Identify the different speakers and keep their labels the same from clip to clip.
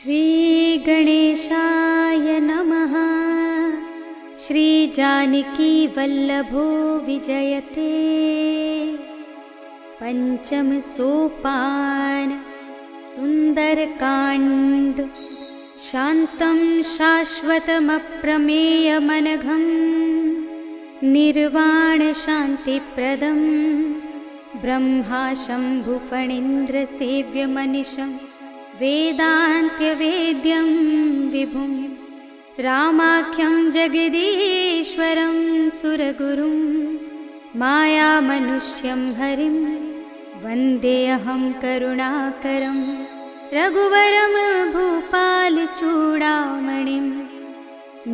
Speaker 1: श्री गणेशाय नमः। श्री जानकी वल्लभो विजयते। पंचम सोपान सुंदरकांड। शांतं शाश्वतमप्रमेयमनघं निर्वाण शांतिप्रदं ब्रह्मा शंभुफणीन्द्र सेव्यमनिशं वेदान्त्यवेद्यं विभुं रामाख्यं जगदीश्वरं सुरगुरुं मायामनुष्यं हरिं वन्देऽहं करुणाकरं रघुवरं भूपालचूडामणिं।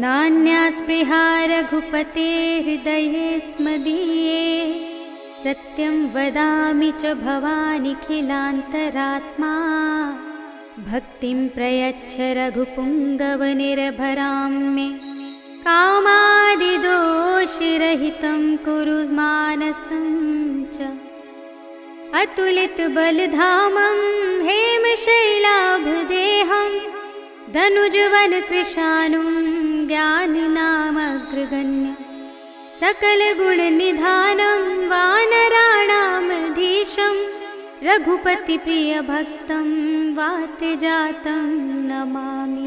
Speaker 1: नान्यास्पृहा रघुपते हृदये स्मदीये सत्यं वदामि च भवानिखिलान्तरात्मा। भक्तिं प्रयच्छ रघुपुङ्गवनिर्भरां मे कामादिदोषरहितं कुरु मानसं च। अतुलितबलधामं हेमशैलाभदेहं धनुजवनकृशानुं ज्ञानिनामग्रगण्यं सकलगुणनिधानं वानराणामधीशं रघुपतिप्रियभक्तं वातजातं नमामि।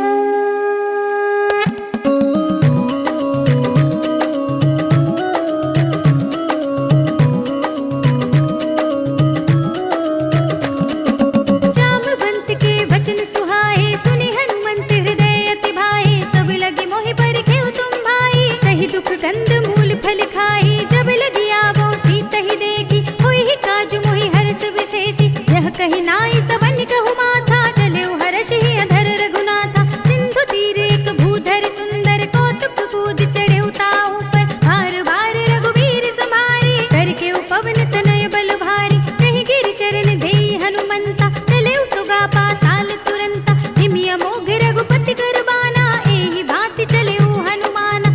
Speaker 1: कंद मूल फल खाई जब लगी आवो सीत ही देखी होई ही काजू मोहि हर्ष विशेषी। यह कही नाई सबन कहु माथा चले हर्ष ही अधर रघुनाथा। सिंधु तीर एक भूधर सुंदर कौतुक कूद चढ़े ताऊ पर बार बार रघुवीर समारी करके उपवन तनय बल भारी। कहीं गिर चरण देई हनुमंता चले सुगा पाताल तुरंता। हिमिया मोघ रघुपति करबाना एहि भांति चले हनुमाना।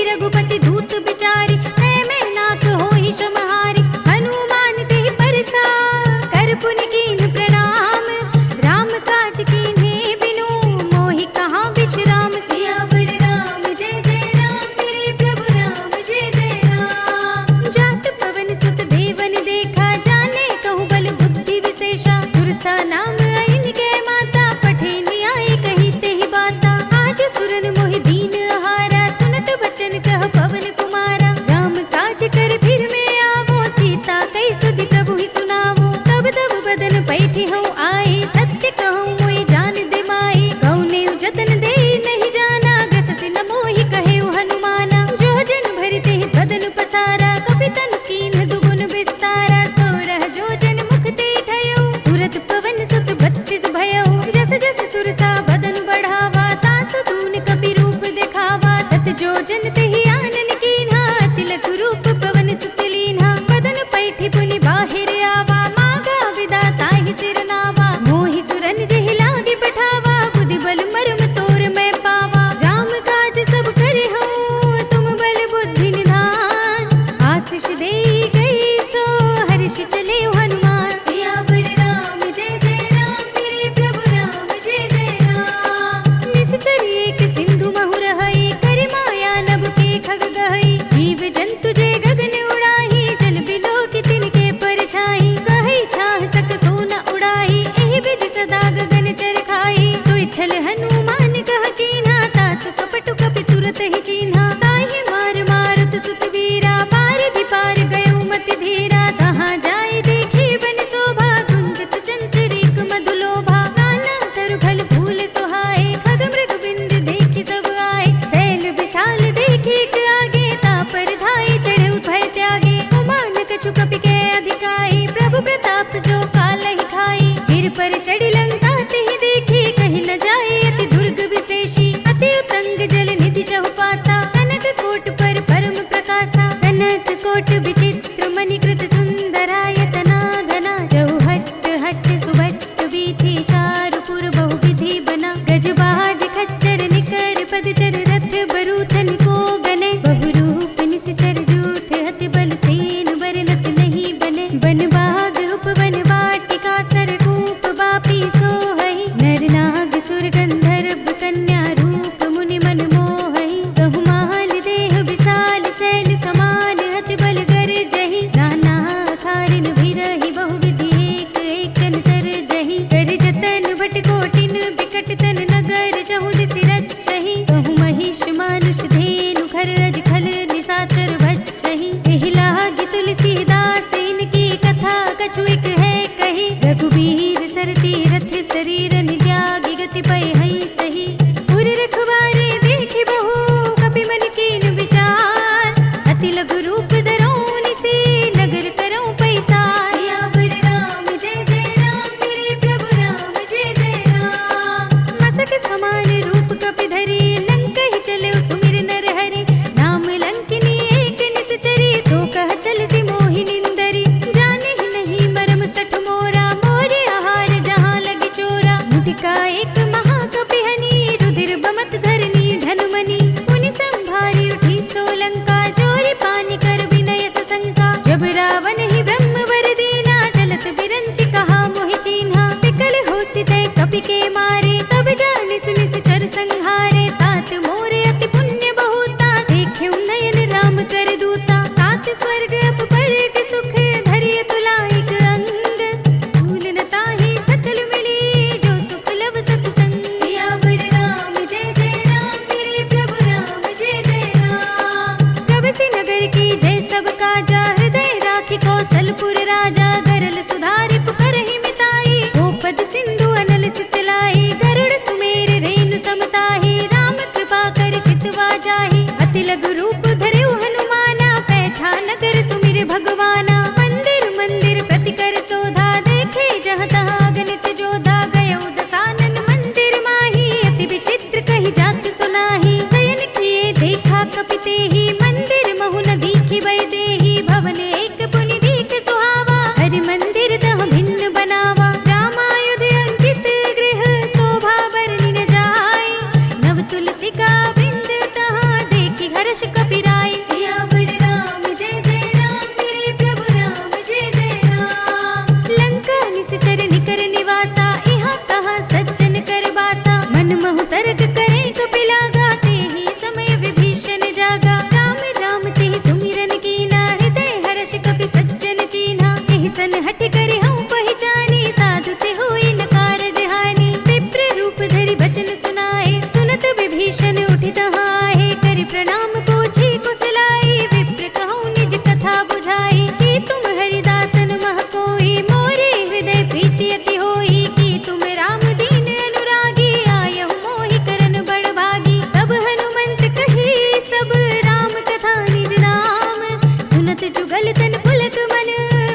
Speaker 1: रघुपति दूत बिचारी मैं नाक हो ही श्रमहारी। हनुमान ते परसा कर पुन कीन प्रणाम राम काज कीन्हे बिनु मोहि कहाँ विश्राम। सियावर राम जय जय राम मेरे प्रभु राम जय जय राम। जात पवन सुत देवन देखा जाने कहु बल बुद्धि विशेषा। सुरसा नाम आइन के माता पठे न्याय कही ते ही बाता। आज सुरन मोहि दीन आहारा सुनत बचन कह पवन कुमारा। राम काज कर फिर में आवो सीता कई सुधि प्रभु ही सुनावो। तब तब बदन पैठी हूँ आई सत्य कहूँ मोहि जान दे माई। गौने जतन दे नहीं जाना गस सिन मोहि कहे हनुमाना। जो जन भरते ही बदन पसारा कपितन कीन दुगुन विस्तारा। सोरह जो जन मुख ते ठयो तुरत पवन सुत 32 भयो। जस जस सुरसा बदन बढ़ावा तासु तून कपि रूप दिखावा। सत जो जन ते ही आनन कीन्हा तिलक रूप पवन सुत लीन्हा। बदन पैठी पुनि बाहिर आवा मागा विदा ताहि सिर नावा। मोहि सुरन जेहि लागी पठावा बुद्धि बल मर्म तोर मैं पावा। राम काज सब करे हो तुम बल बुद्धि निधान। आशीष दे गई सो हर्ष चले हनुमान। सियावर राम जय जय राम मेरे प्रभु राम जय तन त्यागी गति पय हई सही। पुर रखवारे देखि बहु कपि मन कीन विचार, अति लघु रूप धरऊं निसी नगर करऊं पैसार। सियावर राम जय जय राम, मेरे प्रभु राम जय जय राम। मसक समान रूप कपि धरी, लंक ही चले सुमिर नर हरि। नाम लंकिनी एक निश्चरी, सो कह चल सी मोहि निंदरी। जाने ही नहीं मरम सठ मोरा, मोरे आहार जहाँ लगी चोरा। मुटिका एक महाकपि हनी, रुधिर बमत धरनी धनुमनी। मुनि संभारी उठी सोलंका, जोरी पानी कर विनय सशंका। जब रावण ही ब्रह्म वर दीना, चलत बिरंचि कहा मोहि चीन्हा। पिकल होसि तय कपि के मारे, तब जानि सुनि सिचर संहारे। तात मोरे अति पुण्य बहुता, देखे नयन राम कर दूता। तात स्वर्ग अपवर्ग सुख, धरिय तुलाइक अंग। भूल न ताहि सकल मिली, जो सुख लब सतसंग। सियावर राम जय जय राम, मेरे प्रभु राम जय जय राम। प्रभसि नगर की जय सब काजा, हृदय राखि कौशलपुर राजा। गरल सुधारि पुकारहि मिताई, गोपद सिंधु अनल सितलाई। गरुड़ सुमेर रेणु समताहि, राम कृपा कर चितवा जाहि। अति लघु रूप धरेउ हनुमाना, बैठा नगर सुमिर भगवाना। मंदिर मंदिर प्रति कर सोधा, देखे जहाँ तहाँ गणित जोधा। गयउ दसानन मंदिर माही, अति विचित्र कही जात सुनाही। शयन किए देखा कपि तेहि, मंदिर महु न दीखि बय देहि। भवन एक पुनि दीख सुहावा, हरि मंदिर तह भिन्न बनावा। रामायुध अंकित गृह, शोभा बरनि न जाय। नव तुलसी का वृंद तहाँ, देखि हर्ष कपि राय। सियावर राम जय जय राम, मेरे प्रभु राम जय जय राम। लंका निश्चर निकर निवासा, यहाँ तहाँ सज्जन कर बासा। मन महु तर्क करे कपि लागा, तेहि समय विभीषण जागा। राम राम तेहि सुमिरन कीना, हृदय हर्ष कपि सज्जन चीन्हा। एहि सन हठ करे हऊँ पहिचानी, साधु ते होई न कारज हानि। विप्र रूप धरि बचन सुनाए, सुनत विभीषण उठि तहाँ आहे। करि प्रणाम पूछी कुशलाई, विप्र कहूँ निज कथा बुझाई। कि तुम हरिदासन मह कोई, मोरे हृदय प्रीति अति होई। कि तुम राम दीन अनुरागी, आयहु मोहि करन बड़ भागी। तब हनुमंत कही सब, राम कथा निज नाम। सुनत जुगल तन पुलक मन,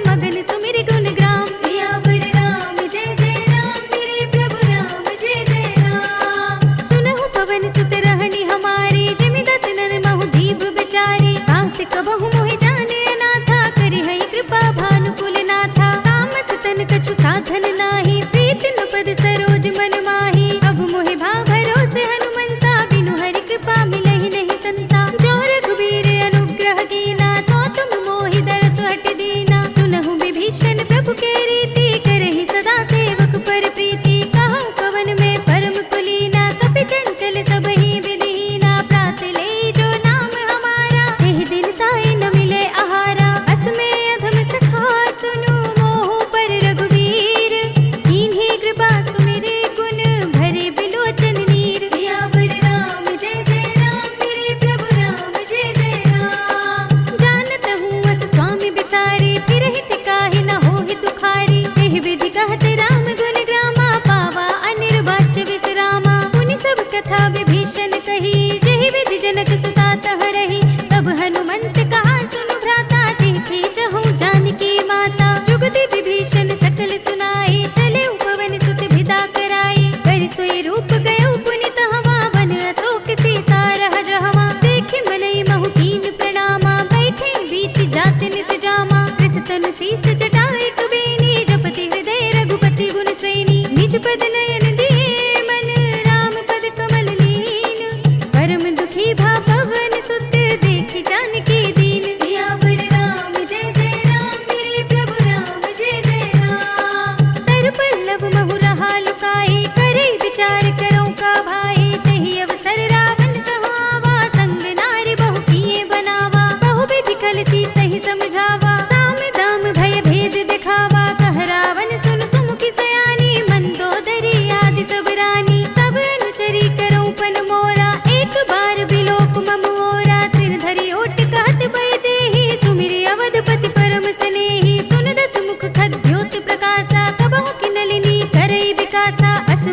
Speaker 1: मगन सुमिर गुण ग्राम। सियावर राम जय जय राम, मेरे प्रभु राम जय जय राम। सुनहु पवन सुत रहनि हमारी, जिमि दसनन महु जीव बिचारी। तात कबहु मोहि जाने अनाथा, करि हई कृपा भानुकुल नाथा। तामस तन कछु साधन नाही, प्रीति न पद सरोज मन माही। अब मोहि भाव भरोसे हनुमंता, बिनु हरि कृपा मिलहि नहीं संता। जो रघुबीर अनुग्रह कीना, तो तुम मोहि दरसु हटि दीना। सुनहु विभीषण प्रभु के रीति, करहि सदा सेवक पर प्रीति। कहऊँ कवन में परम कुलीना, कपि चंचल सबहि विधिहीना। प्रात ले जो नाम हमारा, एहि दिन ताहि न मिले आहारा। अस में अधम सखा सुनु, मोहु पर रघुवीर। कीन्ही कृपा सुमिरे गुण, भरे बिलोचन नीर। सियावर राम जय जय राम, मेरे प्रभु राम जय जय राम। जानत हूँ अस स्वामी बिसारी, फिरहि तिकाहि न होहि दुखारी। एहि विधि कहत राम गुण ग्रामा, पावा अनिर्वाच्य विश्रामा। मुनि सब कथा विभीषण कही, जेहि विधि जनक सुता तह रही। तब हनुमंत कहा सुनु भ्राता, देखी चहु जानकी माता। जुगति विभीषण सकल सुनाई, चले पवन सुत विदा कराई। कर सोई रूप गयो पुनि तहवा, वन अशोक सीता रह जहवा। देखि मनई महु कीन प्रणामा, बैठे बीत जात निस जामा। कृष तन शीस जटाए कुबेनी, जपति हृदय रघुपति गुण श्रेणी। निज पद नयन दिए मन, राम पद कमल लीन। परम दुखी भा पवन सुत, देखि जानकी दीन। सियावर राम जय जय राम, मेरे प्रभु राम जय जय राम। तर पल्लव महु रहा लुकाई, करे विचार करो का भाई। तेहि अवसर रावण कहाँ आवा, संग नारी बहु किए बनावा। बहु विधि कल सी तहि समझावा, साम दाम भय भेद दिखावा। कह रावण सुन सुमुखी सयानी, मंदोदरी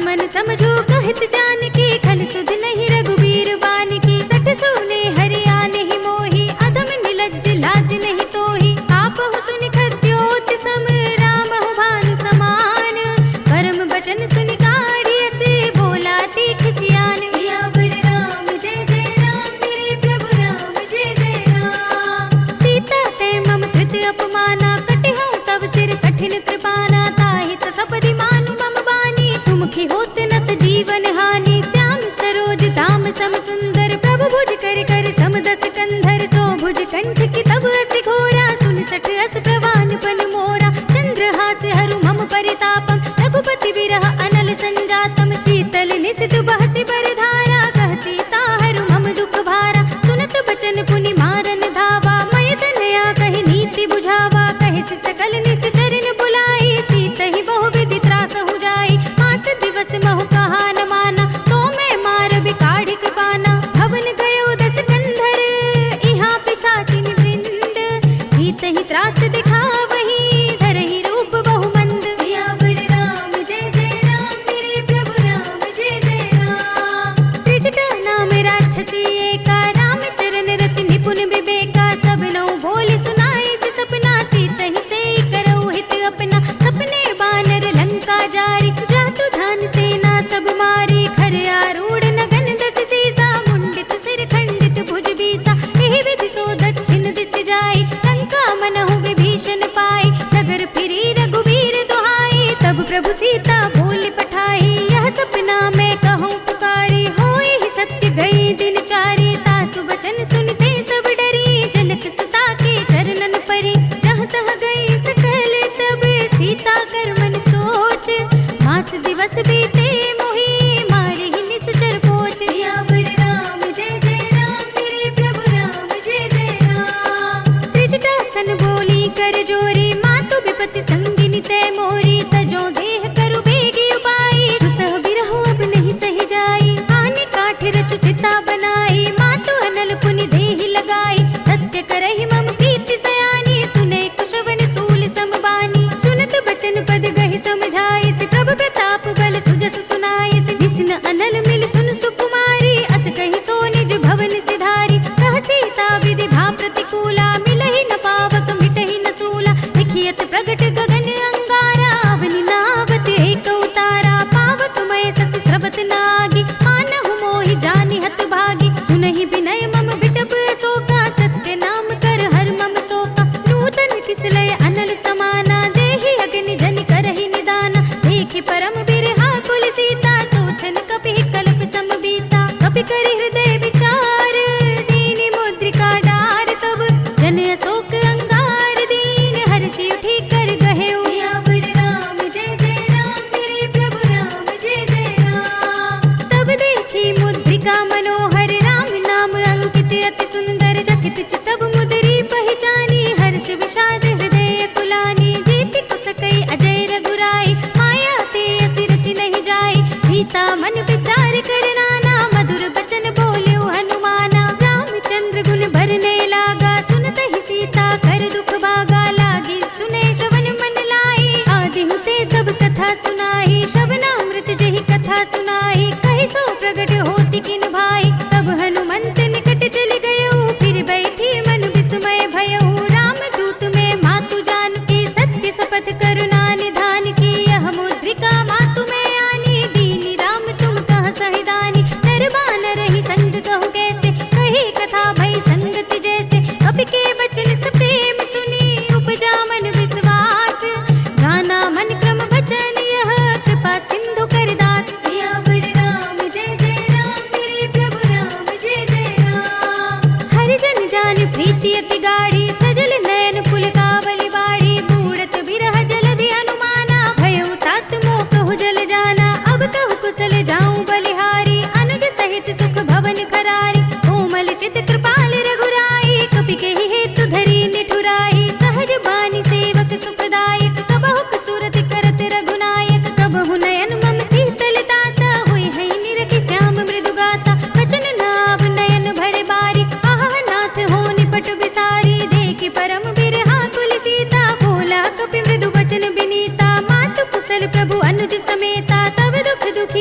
Speaker 1: मन समझो कहत जानकी, खल सुध नहीं रघुबीर बानकी। सठ सोने हरियाणे ही मोही, अधम निलज्ज लाज नहीं तोही। आपहु सुनि खद्योत सम, राम हो भानु समान। परम बचन सुनि काढ़िय से, बोला तीख सियान। सियावर राम जय जय राम, मेरे प्रभु राम जय जय राम। सीता ते मम कृत अपमाना, कटिहउँ तब सिर कठिन कृपाना। ताहि त सपदि मानु मम बानी, सुमुखी होत नत जीवन हानि। श्याम सरोज धाम सम सुंदर, प्रभु भुज कर कर सम दस कंधर। सो भुज कंठ की तब अस घोरा, सुन सठ अस प्रवान पन मोरा। चंद्रहास हरु मम परितापम, रघुपति बिरह अनल संजातम। शीतल निशित बहसि बरधारा, कह सीता हरु मम दुख भारा। सुनत बचन पुनि मारन धावा, मय तनया कहि नीति बुझावा। कहि सकल निश्चरन बुलाई, सीतहि बहु विधि त्रासहु जाई। मास दिवस महु कहा न माना, तो मैं मार बिकाढ़ि कृपाना। भवन गयो दस कंधर, इहाँ पिशाचिन वृंद। सीतहि त्रास दिखावही, धरहि रूप बहु मंद। सियावर राम जय जय राम, मेरे प्रभु राम जय जय राम। त्रिजटा नाम राक्षसी एका, राम चरण रति निपुण विवेका। सब नौ बोल सुनाई से सपना, सीतहि से करऊ हित अपना। सपने बानर लंका जारी, जातु धान सेना सब मारी। खर आरूढ़ नगन दस सीसा, मुंडित सिर खंडित भुज बीसा। एहि विधि सो दक्षिण दिस जाई, लंका मनहु विभीषण पाई। नगर फिरी रघुबीर दुहाई, तब प्रभु सीता बोल पठाई। यह सपना मैं कहूँ पुकारी, होई ही सत्य गई दिन चारी। तासु बचन सुनते सब डरी, जनक सुता के चरणन परी। जहाँ तह गई सकल तब, सीता कर मन सोच। मास दिवस बीते मोही, मारे ही निश्चर पोच। सियावर राम जय जय राम, मेरे प्रभु राम जय जय राम। त्रिजटा सन बोली कर जोरी, मातु विपति संगिनी तै मोरी। तजो देह करु बेगी उपाई, दुसह बिरहु अब नहीं सही जाई। आने काठ रचु चिता बनाई, मातु अनल पुनि देहि लगाई। सत्य करहि मम प्रीति सयानी, सुने कुशवन सूल समबानी। सुनत बचन पद गहि समझाई, से प्रभु प्रताप बल सुज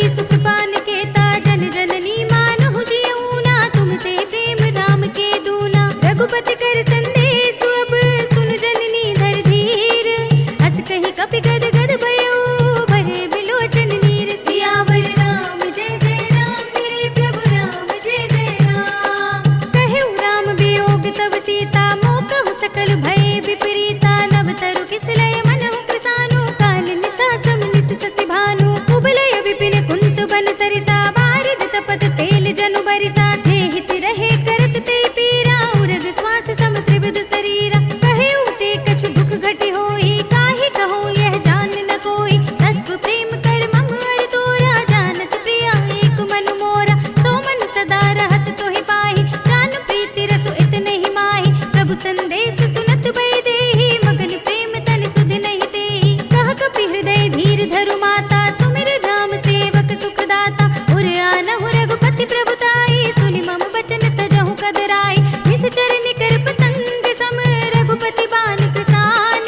Speaker 1: की सुखपान केता जन जननी मानहु जियऊना तुम ते प्रेम राम के दूना रघुपति कर संदेश अब सुनु जननी धर धीर अस कही कपि गद गद भयो भरे बिलोचन नीर सियावर राम जय जय राम मेरे प्रभु राम जय जय राम कहु राम वियोग तब सीता मोकहु सकल भय विपरीता नभ तरु किस लय मनहु कृसानु काल निसा सम निस ससि भानु कुबलय विपिन कुंत बन सरिसा बारिद तपत तेल जनु बरिसा जे हित रहे करत ते पीरा उरग श्वास सम त्रिविध शरीरा कहे उते कछु दुख घटी होई काहे कहो यह जान न कोई तत्व प्रेम कर मम अर तोरा जानत प्रिया एक मन मोरा सो मन सदा रहत तोहि पाहि जान प्रीति रसु इतने ही माहि प्रभु संदेश सुनत भय देहि मगन प्रेम तन सुध नहीं तेहि कह कपि हृदय धीर धरु माता सुमिर राम सेवक सुखदाता उर आनहु रघुपति प्रभुताई सुनि मम बचन तजहु कदराई निश्चर निकर पतंग सम रघुपति बान कृसान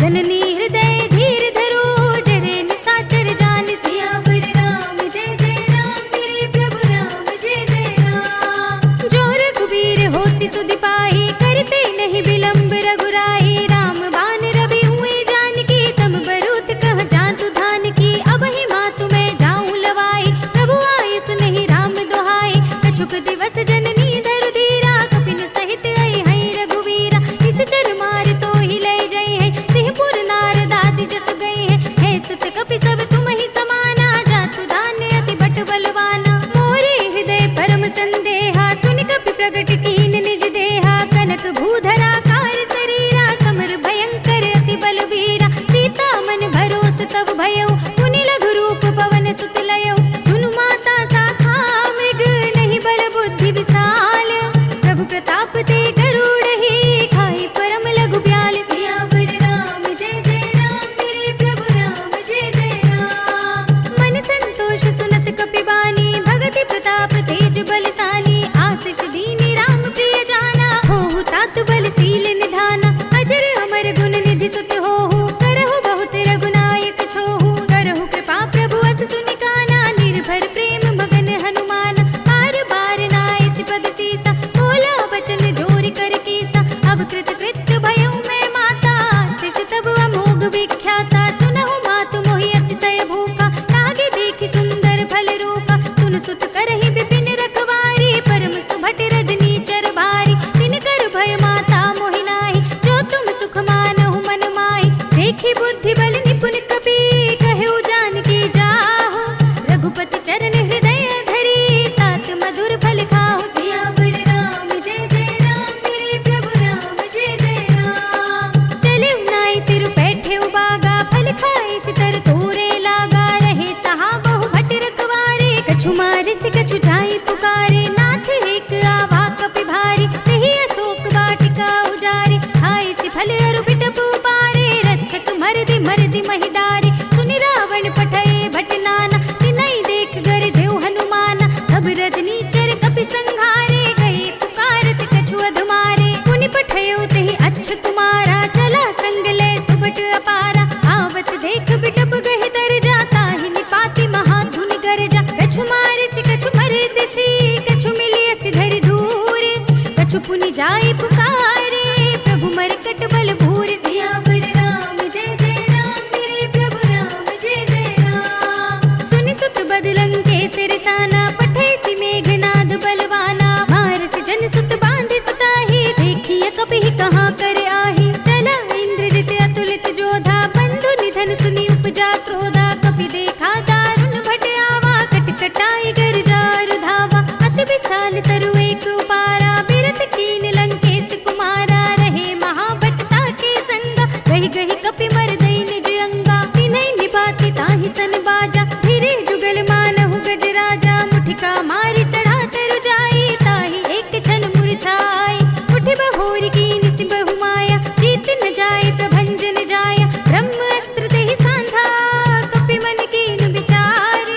Speaker 1: जननी हृदय धीर धरो जरे निसाचर जान सियावर राम जय जय राम मेरे प्रभु राम जय जय राम जो रघुबीर होति सुधि पाहि करते नहीं विलंब रघुराई राम बान रवि हुए जानकी तम बरूत कह जातु धान की अब ही मातु मैं जाऊं लवाई प्रभु आए सुनहि राम दोहाई कछुक दिवस जननी धरु धीरा कपिन सहित आई है रघुवीरा इस चर मार तो ही ले जई है सिंहपुर नारद आदि जस गए है सुत कपि सब तुम ही समाना जातु धान्य अति बट बलवाना मोरे हृदय परम संदेहा सुनि कपि प्रगट कीन निज देहा कनक भूधरा कार शरीरा समर भयंकर अति बलवीरा सीता मन भरोस तब भयउ पुनि लघु रूप पवन सुत लयउ सुनु माता साखा मृग नहीं बल बुद्धि विशाल प्रभु प्रताप ते गरुड़ ही खाई परम लघु ब्याल सियावर राम जय जय राम मेरे प्रभु राम जय जय राम मन संतोष सुनत कपि बानी भगति प्रताप तेज बलसानी आशीष दीनी राम प्रिय जाना होहु तात बलशील निधाना अजर अमर गुण निधि सुत होहु करहु बहुत रघुनायक छोहु करहु कृपा प्रभु अस सुनि काना निर्भर प्रेम मगन हनुमान बार बार नाय सिपद सीसा बोला बचन जोर कर कीसा अब कृत कृत्य भयउ मैं माता तिश तब अमोघ विख्याता सुनहु मातु मोहि अतिशय भूखा लागे देखि सुंदर फल रूपा सुन सुत करहि विपिन रखवारी परम सुभट रजनी चर भारी तिन कर भय माता मोहि नाहि जो तुम सुख मानहु मन माहि देखि बुद्धि बल निपुण कपि कहु जानकी जाहु रघुपति चरण हृदय धरी तात मधुर फल खाहु सियावर राम जय जय राम मेरे प्रभु राम जय जय राम चले नाई सिर बैठे उबागा फल खाए सितर तोरे लागा रहे तहाँ बहु भट रखवारे कछु मारे से कछु जाए पुकारे नाथ एक आवा कपि भारी नहीं अशोक वाटिका उजारे खाए से फल अरु बिटप पारे रक्षक मरदि मरदि महिदारी सुनि रावण पठए भट नाना तिनहि देख गर जेउ हनुमाना सब रजनी चर कपि संघारे गए पुकारत कछु अधमारे पुनि पठयो तेहि अच्छ कुमारा चला संग ले सुभट अपारा आवत देख बिटप गहि दर जाता ही निपाति महाधुनि गरजा कछु मारे से कछु मरद सी कछु मिलिय सिधर धूर कछु पुनि जाए पुकारे प्रभु मरकट बल भूर सियावर राम जय जय राम मेरे प्रभु राम जय जय राम सुनि सुत बदलंग के सिरसाना पठे सि मेघनाद बलवाना मारस जन सुत बांधे सुताही देखिए कपि कहाँ कर आही चला इंद्रजित अतुलित जोधा बंधु निधन सुनि उपजा क्रोधा कपि देखा दारुण भट आवा कटकटाई गर जार धावा अति विशाल तरु एक उपारा बिरत कीन लंकेश कुमारा रहे महाभटता के संगा गहि गहि कपि मर दई निज अंगा तिनहि निभाति ताहि सन बाजा धीरे जुगल मानहु गज राजा मुठिका मारी चढ़ा तरु जाई ताहि एक क्षण मुरझाई उठि बहोरी कीन सि बहु माया जीत न जाय प्रभंजन जाया ब्रह्म अस्त्र तेहि सांधा कपि मन कीन विचार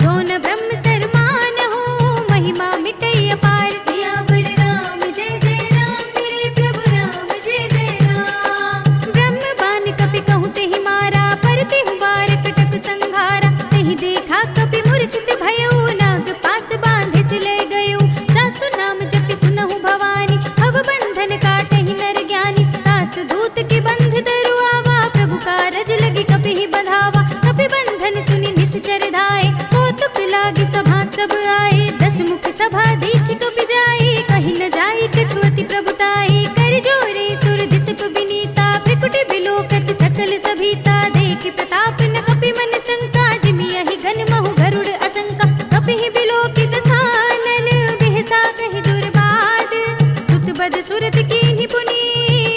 Speaker 1: दोन ब्रह्म सरमान हो महिमा मिटई अपार सियावर राम जय जय राम मेरे प्रभु राम जय जय राम ब्रह्म बान कपि कहु तेहि मारा पर तेहु बार कटक संघारा तेहि देखा कपि मुरझ सब आए, 10 मुख सभा देखी कपि जाए, कहीं न जाए कछुअति प्रभुताई, कर जोरे सुर दिसप विनीता, भ्रिकुटि बिलोकत सकल सभीता, देखि प्रताप न कपि मन शंका, जिमि यहि गण महु गरुड़ असंका, कपिहि बिलोकित सानन, बिहसा कहि दुर्बाद, सुत बद सुरत कीन्हि पुनि,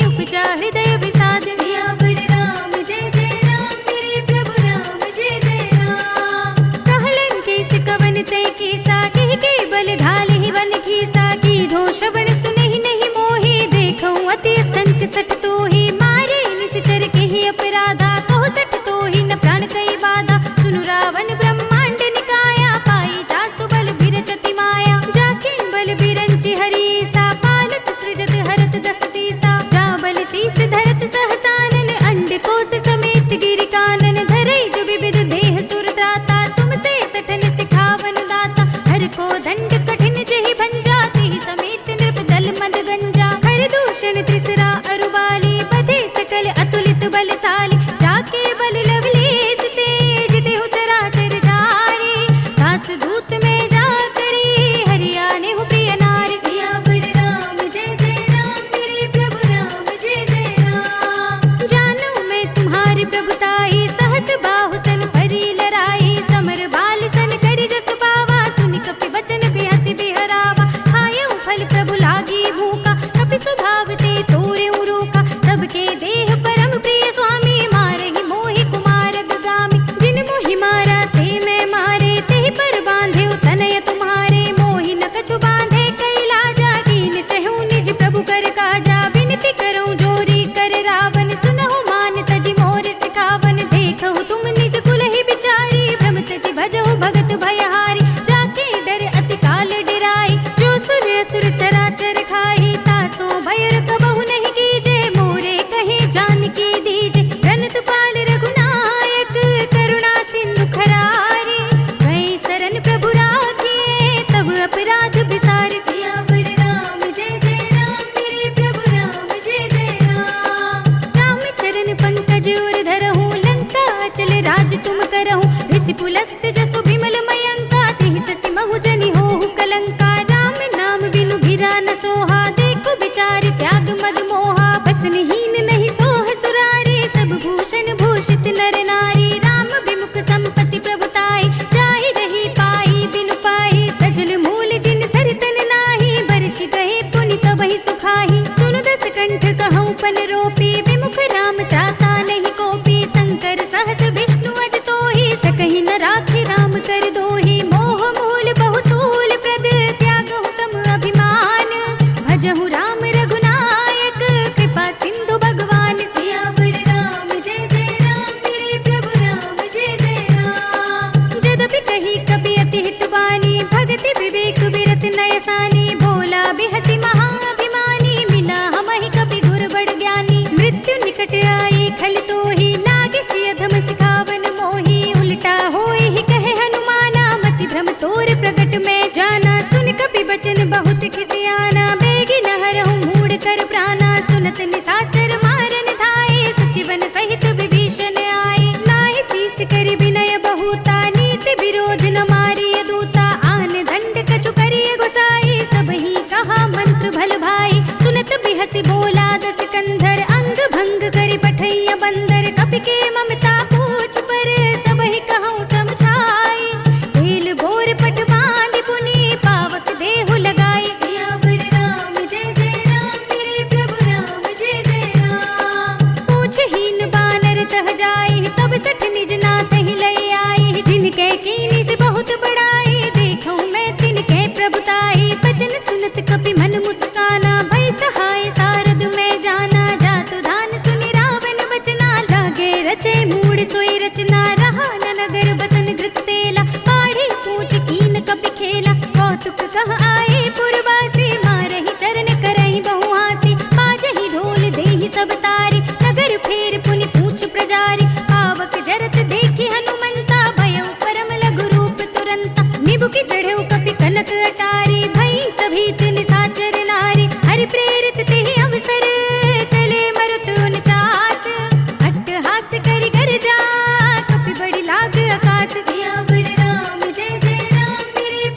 Speaker 1: उपजा हृदय विषाद। सियावर राम जय जय राम, मेरे प्रभु राम जय जय राम। कहलन केस कवन तय केसा, कहि के बल ढालहि वन खीसा, कीन्हो श्रवण सुनहि नहीं मोहि, देखऊँ अति संक सठ तोहि, मारे निश्चर केहि अपराधा, कहो सठ तोहि न प्राण कई बाधा, सुनु रावण ब्रह्मांड निकाया, पाई जासु बल बिरचति माया, जाके बल बिरंचि हरीसा, पालत सृजत हरत 10 सीसा, जा बल शीस धरत सहसानन, अंड कोश समेत गिरि कानन, धरई जो विविध देह सुर त्राता, तुमसे सठन सिखावन दाता, हर को दंड कठिन जेहि भंजा, तेहि समेत नृप दल मद गंजा, हर दूषण त्रिसरा अरुबाली, बधे सकल अतुलित बलशाली, जाके बल लवलेश तेज, तेहु चराचर जारी, दास दूत में जा करी, हरियाने हु प्रिय नारी। सियावर राम जय जय राम, मेरे प्रभु राम जय जय राम। जानू मैं तुम्हारी प्रभुताई, सहस बाहु सन परी लराई, समर बाल सन करि जसु पावा, सुनि कपि बचन बिहसि बिहरावा, खायऊ फल प्रभु लागी भूखा, कपि स्वभाव ते तोरेउ रोका, सबके देह परम प्रिय स्वामी, मारहि मोहि कुमार अगगामी, जिन मोहि मारा ते मैं मारे, तेहि पर बांधेउ तनय तुम्हारे, मोहि न कछु बांधे कैलाजा, कीन चहु निज प्रभु कर काजा, विनती करऊँ जोरी कर रावण, सुनहु मान तजि मोर सिखावन, देखहु तुम निज कुल ही बिचारी, भ्रम तजि भजहु भगत भयहारी, जाके डर अति काल डिराई, जो सुर असुर चराचर खाई, तासो भयर कबहु नहीं कीजे, मोरे कहे जानकी दीजे, प्रणत पाल रघुनायक, करुणा सिंधु खरारी, गए शरण प्रभु राखिए, तब अपराध बिसारे। सियावर राम जय जय राम, मेरे प्रभु राम जय जय राम। राम चरण पंकज उर धरहु, लंका अचल राज तुम करहु, ऋषि पुलस्त जसु बिमल मयंका, तेहि ससि महु जनि होहु कलंका, राम नाम बिनु गिरा न सोहा, देखो बिचारि त्याग मद मोहा, बसनहीन नहीं सोह सुरारी, सब भूषण भूषित नर नारी, राम विमुख संपत्ति प्रभुताई, जाहि रही पाई बिनु पाई, सजल मूल जिन सरितन नाही, बरषि गए पुनि तबहि सुखाही, सुनु 10 कंठ कहऊँ पन रोपी, विमुख राम त्राता नहीं कोपी, शंकर सहस विष्णु अज तोहि, सकहि न राखि राम कर दोहि, मोह मूल बहु सूल प्रद, त्यागहु तम अभिमान, भजहु राम रघुनायक, कृपा सिंधु भगवान। सियावर राम जय जय राम, मेरे प्रभु राम जय जय राम। जदपि कही कपि अति हित बानी, भगति विवेक विरत नयसानी, बोला बिहसि महाअभिमानी, मिला हमहि कपि गुर बड़ ज्ञानी, मृत्यु निकट आए खल तोहि, लागे सिय अधम सिखावन मोहि, उल्टा होए ही कहे हनुमाना, मति भ्रम तोर प्रगट में जाना, सुन कपि बचन बहुत खिसियाना, बेगी न हरहु मूढ़ कर प्राणा, सुनत निशाचर मारन धाये, सचिवन सहित विभीषण आए, नाहि शीस करि विनय बहुता, नीति विरोध न मारिय दूता, आन दंड कछु करिय गोसाई, सबहि कहा मंत्र भल भाई, सुनत बिहसि बोला 10 कंधर, अंग भंग करि पठैया बंदर, कपि के ममता पूछ पर, सबहि कहऊँ समझाई, तेल भोर पट बांधि पुनि, पावक देहु लगाई। सियावर राम जय जय राम, मेरे प्रभु राम जय जय राम। पूछहीन बानर तह जाई, तब सठ निज नाथ ही लई आई, जिनके कीनी से बहुत बड़ाई, देखऊँ मैं तिनके प्रभुताई, बचन सुनत कपि मन मुस्काना, भय सहाय सारद में जाना, जातु धान सुनि रावण बचना, लागे रचे मूढ़ सोई रचना, रहा न नगर बसन घृत तेला, पाढ़ी पूछ कीन कपि खेला, कौतुक कह आए पुरवासी, मारहि चरण करहि बहु हासी, बाजहि ढोल देहि सब तारी, नगर फेर पुनि पूछ प्रजारी, पावक जरत देखि हनुमंता, भयउ परम लघु रूप तुरंता, निबुकि चढ़ेउ कपि कनक अटारी, भई सभीत निशाचर नारी, हरि प्रेरित तेहि अवसर, चले मरुत 49, अट्टहास करि गर्जा, कपि बड़ी लाग आकाश। सियावर राम जय जय राम, मेरे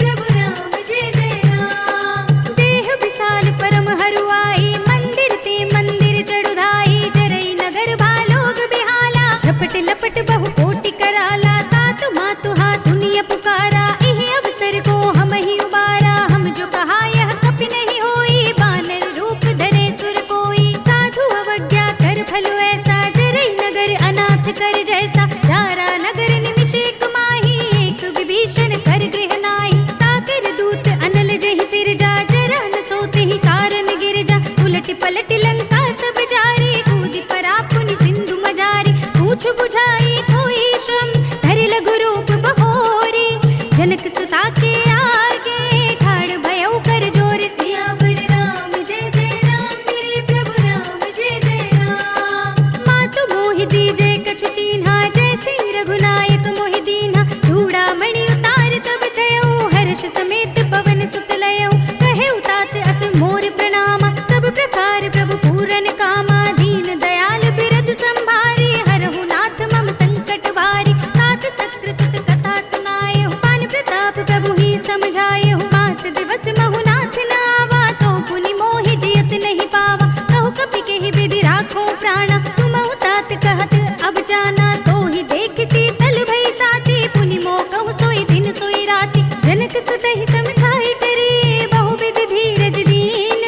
Speaker 1: जनक सुता के आगे ठाड़ भयउ कर जोर सियावर राम जय जय राम मेरे प्रभु राम जय जय राम। मातु मोहि दीजे कछु चीन्हा जैसे रघुनायक मोहि दीन्हा धूड़ा मणि उतार तब थयो हर्ष समेत पवन सुत लयो कहे उतात अस मोर प्रणामा सब प्रकार प्रभु पूरन कामा दीन दयाल बिरद संभारी हरहु नाथ मम संकट भारी तात सत्र सुत कथा सुनाए पान प्रताप प्रभु ही समझाए मास दिवस महु नाथ न आवा तो पुनि मोहि जियत नहीं पावा कहु कपि केहि विधि राखो प्राणा तुम तात कहत अब जाना तो ही देख शीतल भई साथी पुनि मोह कहु सोई दिन सोई राति जनक सुत ही समझाए करे बहुविध धीरज दीन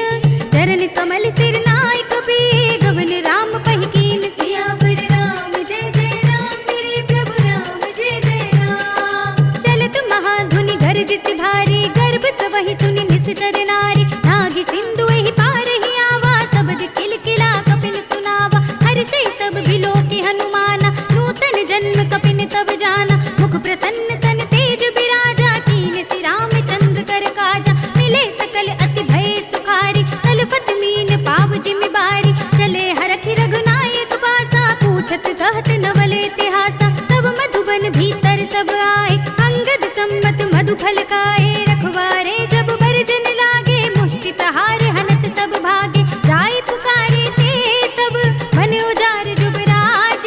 Speaker 1: चरण कमल सिर नाय कपि गवन राम पहिकीन सियावर राम जय जय राम मेरे प्रभु राम जय जय राम। चलत महाधुनि गर्ज सि भारी गर्भ सबहि सुनि निश्चर नारी नागी सिंधु एहि पार ही आवा सबद किलकिला कपिन सुनावा हर्षै सब बिलो के हनुमाना नूतन जन्म कपिन तब जाना मुख प्रसन्न तन तेज बिराजा कीन सि रामचंद्र कर काजा मिले सकल अति भय सुखारी तलपत मीन पाव जिमि बारी चले हरखि रघुनायक पासा पूछत कहत नवल इतिहासा तब मधुबन भीतर सब आए अंगद सम्मत मधु फल खाए रखवारे जब बरजन लागे मुष्टि प्रहार हनत सब भागे जाय पुकारे ते सब मन उजार जुबराज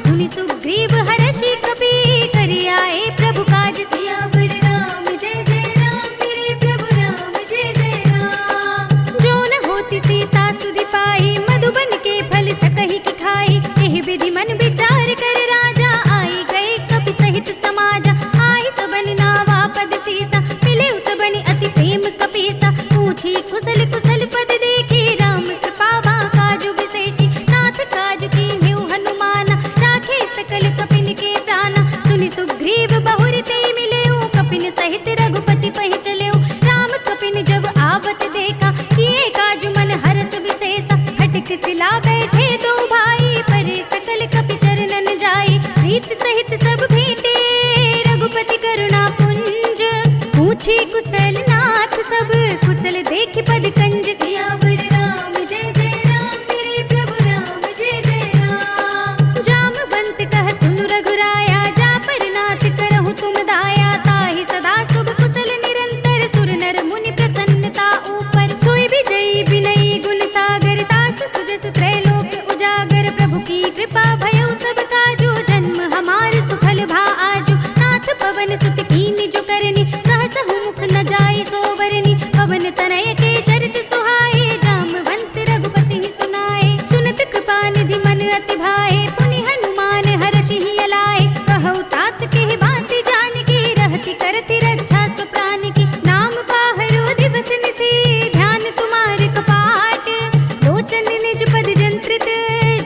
Speaker 1: सुनि सुग्रीव हर्षि कपि करि आए प्रभु काज सियावर राम जय जय राम मेरे प्रभु राम जय जय राम। जो न होती सीता सुधि पाई मधुबन के फल सकहि की खाई एहि विधि मन विचार कर राजा आई गए कपि सहित समाजा आई सबन नावा पद सीसा मिले सबनि अति प्रेम कपीसा पूछी कुशल कुशल पद देखी राम कृपा काजु विशेषी नाथ काजु कीन्हु हनुमाना राखे सकल कपिन के प्राणा सुनि सुग्रीव बहुर ते मिलेउ कपिन सहित रघुपति पहि चलेउ राम कपिन जब आवत देखा किए काजु मन हरस विशेषा हटक सिला बैठे दो भाई परे सकल कपि चरणन जाई प्रीत सहित सब भेटे रघुपति करुणा पुंज पूछी कुशल नाथ सब कुशल देख पद कंज सियावर राम जय जय राम मेरे प्रभु राम जय जय राम। जामवंत कह सुनु रघुराया जा पर नाथ करहु तुम दाया ताहि सदा शुभ कुशल निरंतर सुर नर मुनि प्रसन्नता ऊपर सोई विजयी विनयी गुण सागर तास सुजस त्रैलोक उजागर प्रभु की कृपा भयउ सब काजू जन्म हमार सुफल भा आजू नाथ पवन सुत कीन्ह जो करनी सहसहु मुख न जाय सोवरनी पवन तनय के चरित सुहाए जामवंत रघुपति ही सुनाए सुनत कृपा निधि मन अति भाए पुनि हनुमान हर्षि ही अलाए कहु तात के बात जान की रहति करति रक्षा सु प्राण की नाम पाहरो दिवस निसी ध्यान तुम्हारे कपाट लोचन निज पद जंत्रित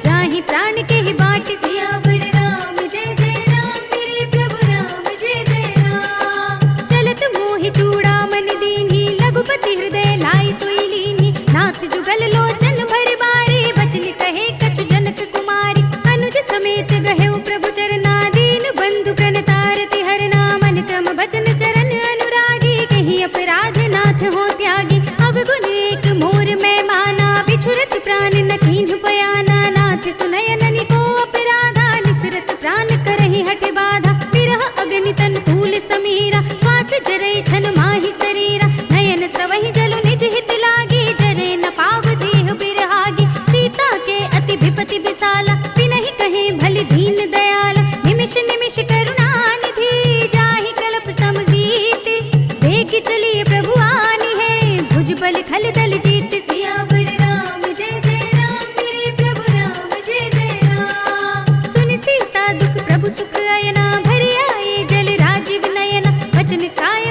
Speaker 1: जाहि प्राण के ही बाट सियावर राम जय जय राम मेरे प्रभु राम जय जय राम। चलत मोहि चूड़ामणि दीन्ही रघुपति हृदय लाई सोई लीन्ही नाथ जुगल लोचन भर बारी बचन कहे कछु जनक कुमारी अनुज समेत गहेउ प्रभु चरना दीन बंधु प्रणतारति हरना मन क्रम बचन चरण अनुरागी कहीं अपराध नाथ हो त्यागी अवगुण एक मोर मैं माना बिछुरत प्राण न कीन्ह पयाना नाथ सुनयननि को अपराधा निसरत प्राण करहि हठ बाधा विरह अग्नि तन तूल समीरा श्वास जरै छन माहि शरीरा नयन स्रवहि जलु निज हित लागी जरे न पाव देह बिरहागी सीता के अति विपति विशाला बिनहि कहे भलि दीन दयाला निमिष निमिष करुणा निधि जाहि कल्प समजीति देख चलिए प्रभु आनी है भुज बल खल दल जीत सियावर राम जय जय राम मेरे प्रभु राम जय जय राम। सुनि सीता दुख प्रभु सुख अयना भरि आए जल राजीव नयना वचन काय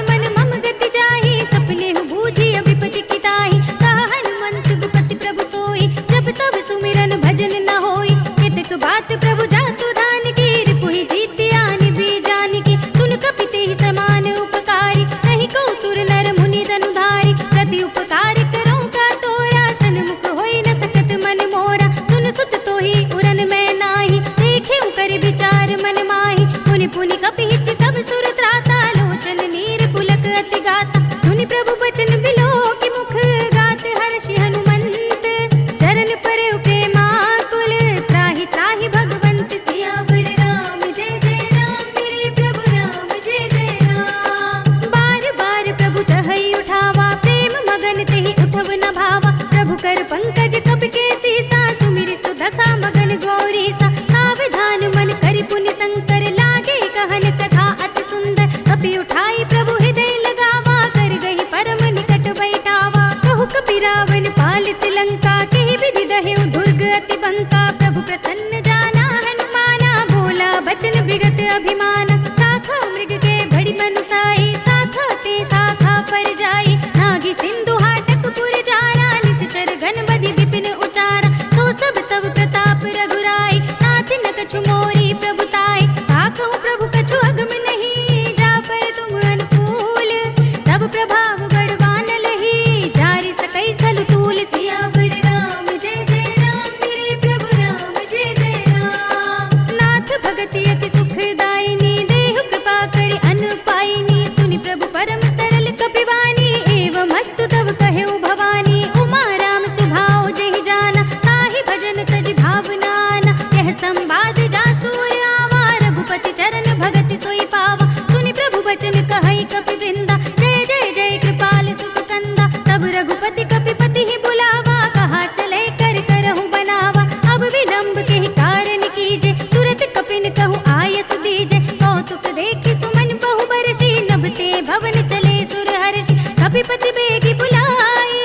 Speaker 1: जब प्रभाव गढ़वान लही जारी सकई स्थल तूल सियावर राम जय जय राम मेरे प्रभु राम जय जय राम। नाथ भगति अति सुखदायिनी देहु कृपा करि अन्न पाइनी सुनि प्रभु परम सरल कपिवानी एवं अस्तु तब कहे भवानी उमा राम सुभाव जहि जाना ताहि भजन तज भावनाना यह संवाद जासूर आवा रघुपति चरण भगति सोई पावा सुनि प्रभु बचन कहई कपि वृंदा जय जय जय कृपाल सुख कंदा तब रघुपति कपिपति ही बुलावा कहा चले कर करहु बनावा अब विलंब के ही कारण कीजे तुरत कपिन कहूँ आयस दीजे कौतुक देखि सुमन बहु बरसी नभते भवन चले सुर हर्षि कपिपति बेगी बुलाए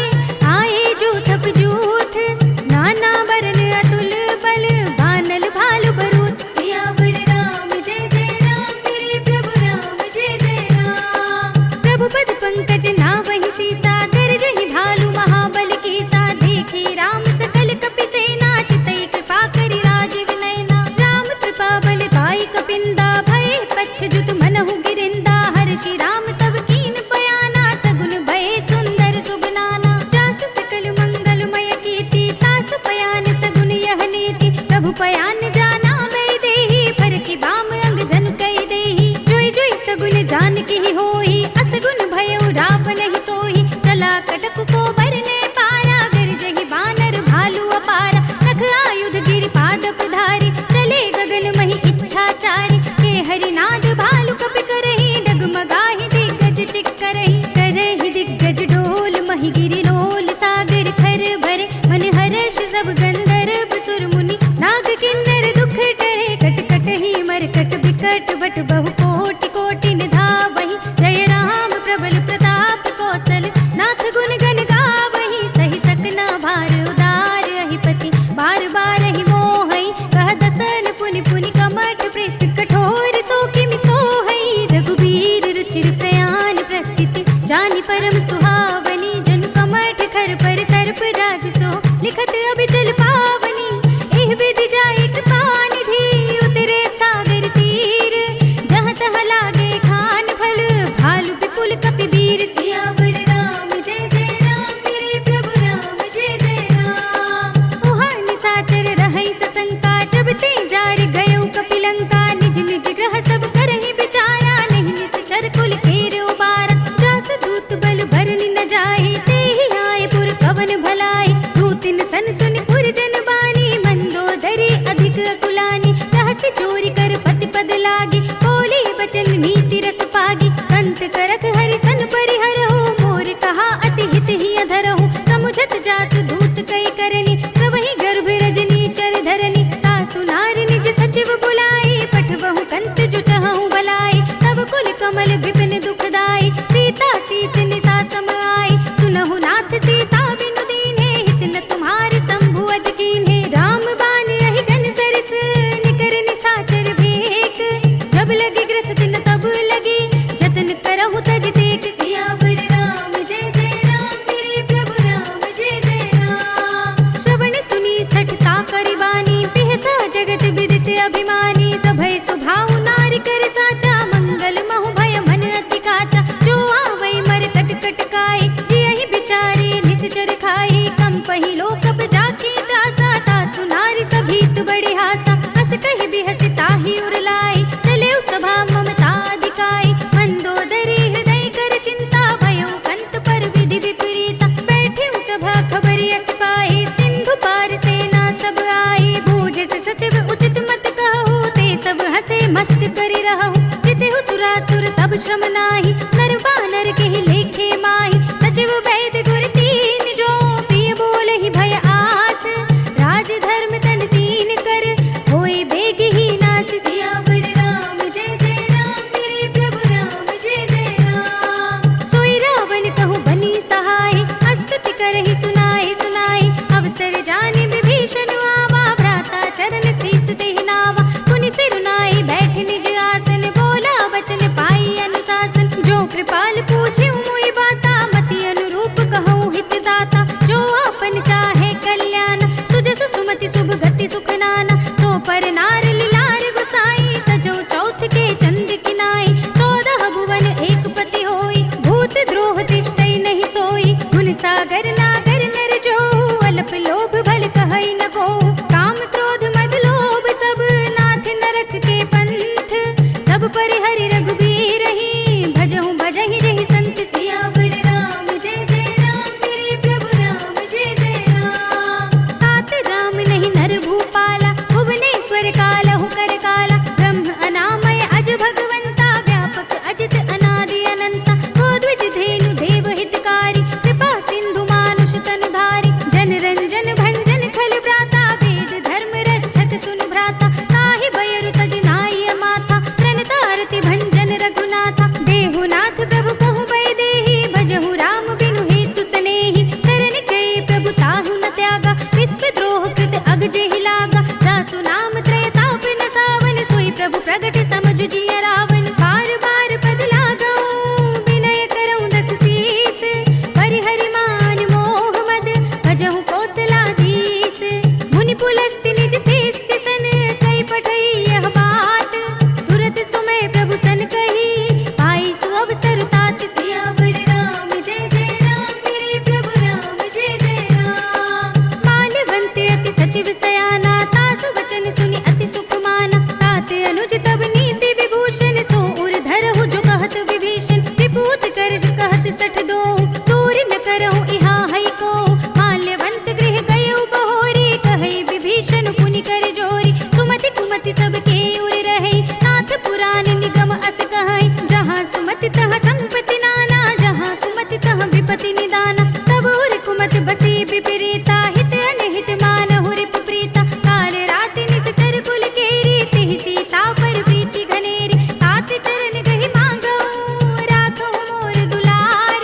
Speaker 1: आए जूथ जूथ नाना बरन अतुल बल बानल भालु बरूथ सियावर राम जय जय राम मेरे प्रभु राम जय जय राम। प्रभु पद पंकज नावहि सीसा गरजहि भालु महाबल कीसा देखी राम सकल कपि सेना चितई कृपा करि राजीव नयना राम कृपा बल पाई कपिंदा भय पच्छ जुत मनहु गिरिंदा हर्षि राम तब कीन बयाना सगुन भय सुंदर सुबनाना जासु सकल मंगलमय कीर्ति तासु पयान सगुन यह नीति प्रभु पयान जाना मैं देही पर की बाम अंग जन कई देही जोई जोई सगुन जान की ही होई असगुन भय रावण ही सोही चला कटक को बरने पारा गरजहि बानर भालू अपारा नख आयुध गिरि पाद पधारी चले गगन मही इच्छाचारी के हरिनाद भालू कपि करही डगमगाहि दिग्गज चिक्करहि करहि दिग्गज डोल मही गिरि लोल सागर खर भरे मन हर्ष सब गंधर्व सुर मुनि नाग किन्नर दुख टरे कट कट ही मरकट बिकट बट बहु कोटि कोटि निधावहि जय राम प्रबल प्रताप कौशल नाथ गुण गण गावहि सही सकना भार उदार अहिपति बार बार ही मोहई कह दसन पुनि पुनि कमठ पृष्ठ कठोर सो किमि सोहई रघुबीर रुचिर प्रयाण प्रस्थिति जानि परम सुहावनी जन कमठ खर पर सर्प राज सो लिखत अभिचल पावनी एह विधि जाए कृपा निधि उतरे सागर तीर जहाँ तहाँ लागे खान फल भालु विपुल कपि वीर सियावर राम जय जय राम मेरे प्रभु राम जय जय राम। उहाँ निशाचर रहई सशंका जब ते जार गयो कपि लंका निज निज ग्रह सब करहि विचारा नहीं निश्चर कुल केर उबारा जास दूत बल भरनि न जाहि तेहि आए पुर कवन भलाई दूतिन सन सुनि पुर जन बानी मंदोदरी अधिक अकुलानी रहस्य चोरी कर पति पद लागी बोली बचन नीति रस पागी कंत करक हरि सन परिहरहु मोर कहा अति हित ही अधरहु समुझत जासु दूत कई करनी सबहि गर्भ रजनी चर धरनी तासु नार निज सचिव बुलाई पठबहु कंत जुटहु बलाई तब कुल कमल विपिन दुखदाई सीता सीत निसा सम आई सुनहु नाथ सीता बिनु दीन्हे हित न तुम्हार शंभु अज कीन्हे राम बान यहि गन सरस निकर निशाचर भेक जब लगी ग्रसत न तब लगी जतन करहु तज तेक सियावर राम जय जय राम मेरे प्रभु राम जय जय राम। श्रवण सुनी सठता करिबानी बिहसा जगत विदित अभिमानी सभय सुभाव नार कर साचा मंगल महु भय मन अति काचा जो आवै मर कट कट काए जियहि बिचारे निश्चर खाए कम पही लोकप जाकी त्रासा तासु नारी सभीत बड़े हासा हस कहि बिहसि ताहि उर लाई चले सभा ममता अधिकाई मंदोदरी हृदय कर चिंता भयो कंत पर विधि विपरीता बैठे सभा खबरि अस पाए सिंधु पार सेना सब आई बूझ से सचिव उचित मत कहु ते सब हसे मस्त करि रहु जितेहु सुरासुर तब श्रम नाही नर बानर के ही लेखे माही सचिव वैद गुर तीन जो प्रिय बोले ही भय आस राज धर्म तन तीन कर होए बेग ही नास सियावर राम जय जय राम मेरे प्रभु राम जय जय राम। सोई रावण कहूँ बनी सहाय अस्तुति करहि सुनाए सुनाए अवसर जाने विभीषण आवा भ्राता चरण शीस देहि नावा पुनि सिर नाई बैठ निज आसन बोला वचन पाई अनुशासन जो कृपाल पूछे मोई बाता मति अनुरूप कहूँ हित दाता जो आपन चाहे कल्याण सुजस सुमति शुभ गति सुख नाना सो पर नार लिलार गुसाई तजो चौथ के चंद किनाई 14 भुवन एक पति होई भूत द्रोह कहत सठ दो, दूर न करहु इहा है को। माल्यवंत गृह गयउ बहोरी, कहई विभीषण पुनि कर जोरी। सुमति कुमति सबके उर रहे, नाथ पुराण निगम अस कहई। जहाँ सुमति तहाँ संपत्ति नाना, जहाँ कुमति तहाँ विपत्ति निदाना। तब उर कुमति बसी विपरीता, हित अनहित मानहु रिपु प्रीता। काल राति निश्चर कुल केरी, तिहि सीता पर प्रीति घनेरी। तात चरण गहि मांगऊ, राखहु मोर दुलार।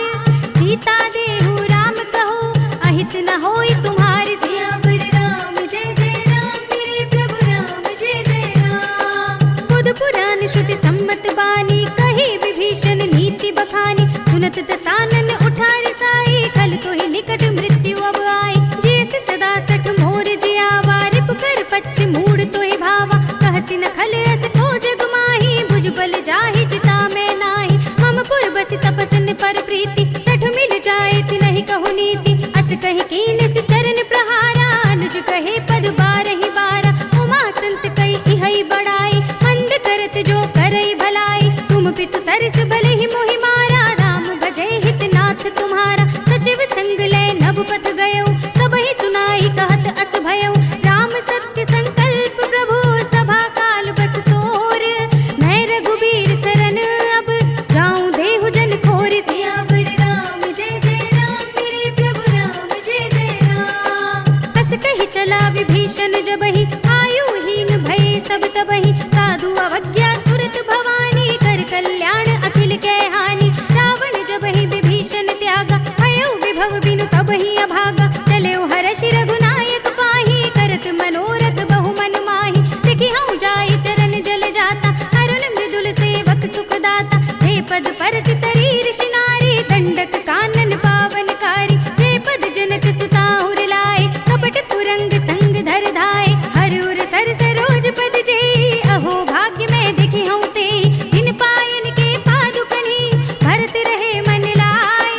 Speaker 1: सीता देहु राम कहू, अहित न होई तुम्हारी। सियावर राम जय जय राम, मेरे प्रभु राम जय जय राम। बुध पुराण श्रुति सम्मत बानी, कही विभीषण नीति बखानी। सुनत दसानन उठारि साई, खल तो ही निकट मृत्यु अब आई। जैसे सदा सठ मोर जियावा, रिप कर पच्छ मूड तो ही भावा। कहसी न खल अस को जग माही, भुज बल जाहि जिता में नाही। मम पुर बसि तपसन पर प्रीति, सठ मिल जाए ति नहीं कहु नीति। अस कहि कीन सि चरण प्रहारा, अनुज कहे पद बारहि बारा। उमा संत कई इहै बड़ाई, मंद करत जो करई भलाई। तुम पितु सरस भले ही मोहि मारा, राम भजै हित नाथ तुम्हारा। सचिव संग लय नभ पथ गयउ, सबहि सुनाई कहत अस भयउ। राम सत्य संकल्प प्रभु, सभा काल बस तोर। मैं रघुबीर सरन अब, जाऊं देहु जन खोर। सियावर राम जय जय राम, मेरे प्रभु राम जय जय राम। कस कहि चला विभीषण जबहि, आयुहीन भय सब तबहि। साधु अवज्ञा तुरत भवानी, कर कल्याण अखिल कै हानि। रावण जबहि विभीषण त्यागा, भयउ विभव बिनु तबहि अभागा। चलेउ हरषि रघुनायक पाही, करत मनोरथ बहु मन माही। देखि हऊँ जाई चरण जल जाता, अरुण मृदुल सेवक सुख दाता। हे पद परसि तरी ऋषि नारी, दंडक कानन पावनकारी। हे पद जनक सुताहुर लाए, कपट कुरंग संग धर धाय। हर उर सर सरोज पद जेई, अहो भाग्य में देखि हऊँ तेई। इन पायन के पादुकनि, भरत रहे मन लाई।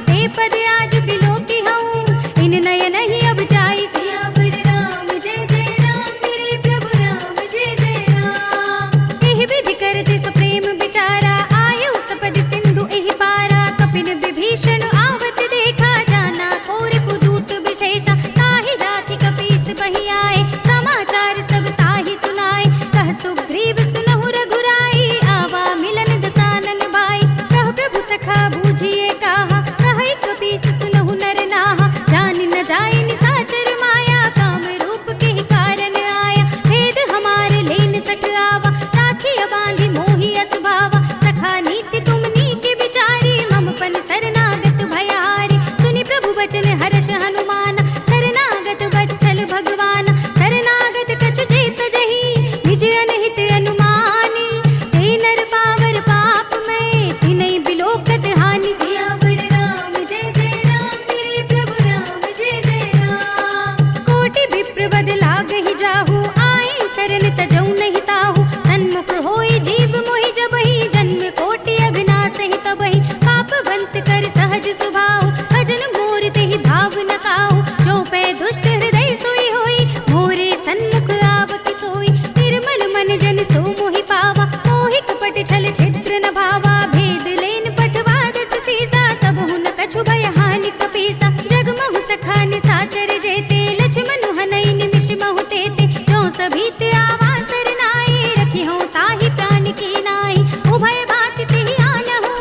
Speaker 1: ते पद आज बिलोकी हऊँ, इन नयन ही अब जाई। सियावर राम जय जय राम, मेरे प्रभु राम जय जय राम। एहि विधि करते सुप्रेम विचारा, आयु सपद सिंधु एहि पारा। कपिन विभीषण आवत देखा, जाना कोर कुदूत विशेषा। ताहि राखि कपीस बहि आए, समाचार सब ताहि सुनाए। कह सुग्रीव सुनहु रघुराई, आवा मिलन दसानन बाई। कह प्रभु सखा बूझिए काहा, कहै कपीस सुनहु नर नाहा। जान न जाय निसाचर माया, काम रूप के ही कारण आया। भेद हमारे लेन सठ आवा, राखिय बांधि मोहि अस भावा। सखा नीति तुम नीके विचारी, मम पन शरणागत भयहारी। सुनि प्रभु बचन हर्ष हनुमान, शरणागत वत्सल भगवान। शरणागत कछु जेत जहि, निज अनहित अनुमानी। ते नर पावर पाप में, तिनै बिलोकत हानि। सियावर राम जय जय राम, मेरे प्रभु राम जय जय राम। कोटि विप्र बद लागहि जाहु, आए शरण तजौ नहीं ताहु। सन्मुख होई जीव मोहि जबहि, जन्म कोटि अघनासहि तबहि। पापवंत कर सहज सुभाव, भजन मोर तेहि भाव न काहू। जो पै दुष्ट हृदय सोई होई, मोरे सन्मुख आवति सोई। निर्मल मन जन सो मोहि पावा, मोहि कपट छल छिद्र न भावा। भेद लेन पठवा दस सीसा, तब हुन कछु भय हानि कपीसा। जगमहु सखा निसाचर जेते, लक्ष्मण हनई निमिष महु तेते। जो सभी ते आवा सरनाई, रखी हूँ ताहि प्राण की नाई। उभय भांति तिहि आनहु,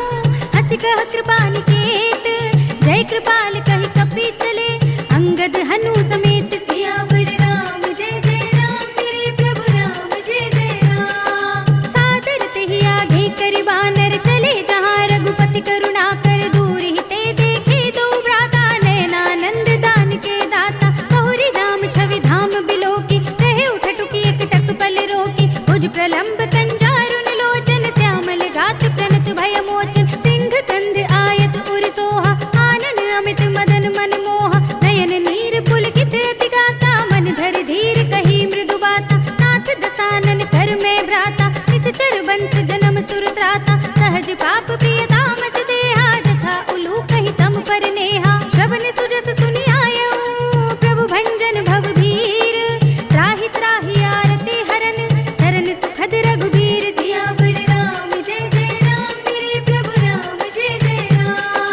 Speaker 1: हंसि कह कृपा निकेत। जय कृपाल कहि कपि चले, अंगद हनु समेत। सियावर राम जय जय राम, मेरे प्रभु राम जय जय राम। सादर तेहि आगे करि बानर, चले जहाँ रघुपति करुणा कर। दूर ही ते देखे दो भ्राता, नयनानंद दान के दाता। बहुरी राम छवि धाम बिलोकी, रहे उठटुकी एक टक पल रोकी। भुज प्रलंब कंजारुन लोचन, श्यामल गात प्रणत भय मोचन। सिंह कंध आयत उर सोहा, आनन अमित मदन मन मोहा। नयन नीर पुलकित अति गाता, मन धर धीर कही मृदु बाता। नाथ दसानन कर में भ्राता, निश्चर वंश जन्म सुर त्राता। सहज पाप प्रिय तामस देहा, जथा उलू कहि तम पर नेहा। श्रवण सुजस सुनि आयऊ, प्रभु भंजन भव भीर। त्राहि त्राहि आरती हरन, शरण सुखद रघुबीर। सियावर राम जय जय राम, मेरे प्रभु राम जय जय राम।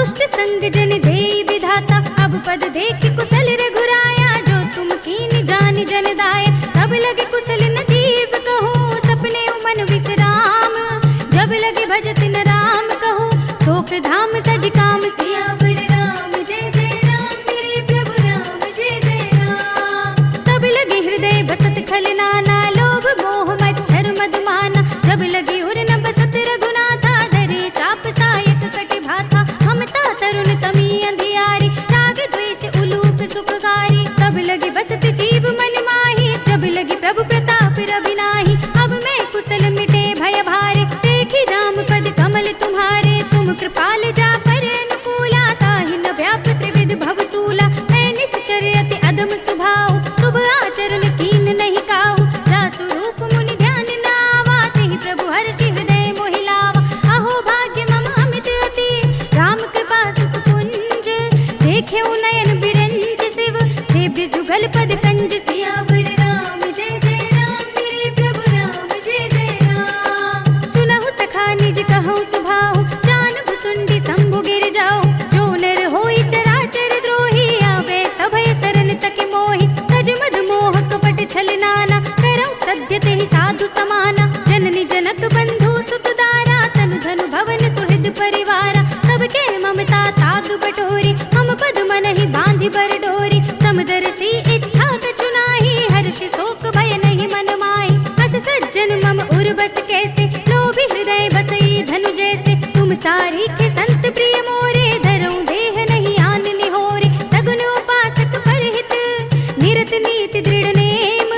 Speaker 1: दुष्ट संग जन देई विधाता, अब पद देख कुशल रघुराया, जो तुम कीन जान जन दाय। तब लगे कुशल न जीव कहूँ, सपने मन विश्राम, जब लगे भजत न राम कहूँ, शोक धाम तज काम। सियावर राम जय जय राम, मेरे प्रभु राम जय जय राम। तब लगे हृदय बसत खल नाना, लोभ मोह मच्छर मधुमाना, जब लगे उर न बसत रघुनाथा, धरे चाप सायक कटि भाथा। ममता तरुण तमी अंधियारी, राग द्वेष उलूक सुखगारी, तब लगे बसत जीव मन माही, जब लगे प्रभु प्रताप रवि नाही। अब मैं कुशल मिटे भय भारे, देखी राम पद कमल तुम्हारे, तुम कृपाल जा पर अनुकूला, ताहि न व्याप त्रिविध भवसूला। मैं निश्चर अति अधम स्वभाव, शुभ आचरण कीन नहीं काहू, जासु रूप मुनि ध्यान न आवा, तेहि प्रभु हर्षि हृदय मोहि लावा। अहो भाग्य मम अमित अति, राम कृपा सुख कुंज, देखे नयन बिरंज शिव, सेव्य जुगल पद कंज। सियावर राम जय जय राम, मेरे प्रभु राम जय जय राम। सुनहु सखा निज कहूँ सुभाऊ, जानब सुंडी शंभु गिर जाओ, जो नर होई चराचर द्रोही, आवे सभय सरन तक मोहि। तज मद मोह कपट छल नाना, करौ सद्य तेहि साधु समाना, जननी जनक बंधु सुत दारा, तनु धनु भवन सुहृद परिवारा। सबके ममता ताग बटोरी, मम पद मनहि बांधि बर डोरी, समदर्शी इच्छा कछु नाही, हर्ष शोक भय नहीं मन माही। अस सज्जन मम उर बस कैसे, लोभी हृदय बसई धनु जैसे, तुम सारी के संत प्रिय मोरे, धरऊं देह नहीं आन निहोरे। सगुन उपासक परहित, निरत नीति दृढ़ नेम,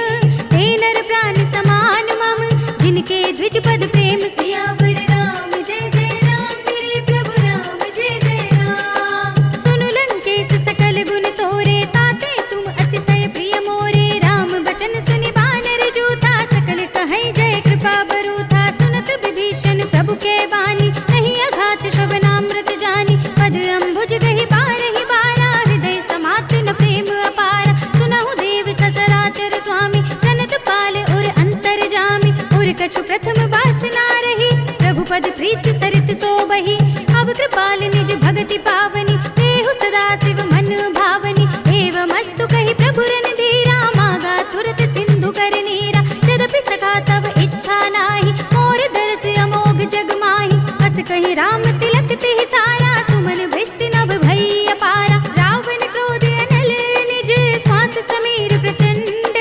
Speaker 1: ते नर प्राण समान मम, जिनके द्विज पद प्रेम। सियावर राम जय जय राम, मेरे प्रभु राम जय जय राम। सुनु लंकेश सकल गुण तोरे, ताते तुम अतिशय प्रिय मोरे, राम बचन सुनि बानर जूथा, सकल कहीं जय कृपा बरूथा। सुनत विभीषण प्रभु के बानी, नहीं अघात श्रवणामृत जानी, पद अम्बुज गहि बारहि बारा, हृदय समात न प्रेम अपारा। सुनहु देव सचराचर स्वामी, प्रणत पाल उर अंतर जामी, उर कछु प्रथम वासना रही, प्रभु पद प्रीति सरित सोबहि। अब कृपाल निज भगति पावनी, देहु सदा शिव मन भावनी, एवमस्तु कहि प्रभु रणधीरा, मागा तुरत सिंधु कर नीरा। यद्यपि सखा तब इच्छा नाही, मोर दरस अमोघ जग माही। अस कहि राम तिलक तिहि सारा, सुमन भृष्टि नभ भई अपारा। रावण क्रोध अनल निज, श्वास समीर प्रचंड,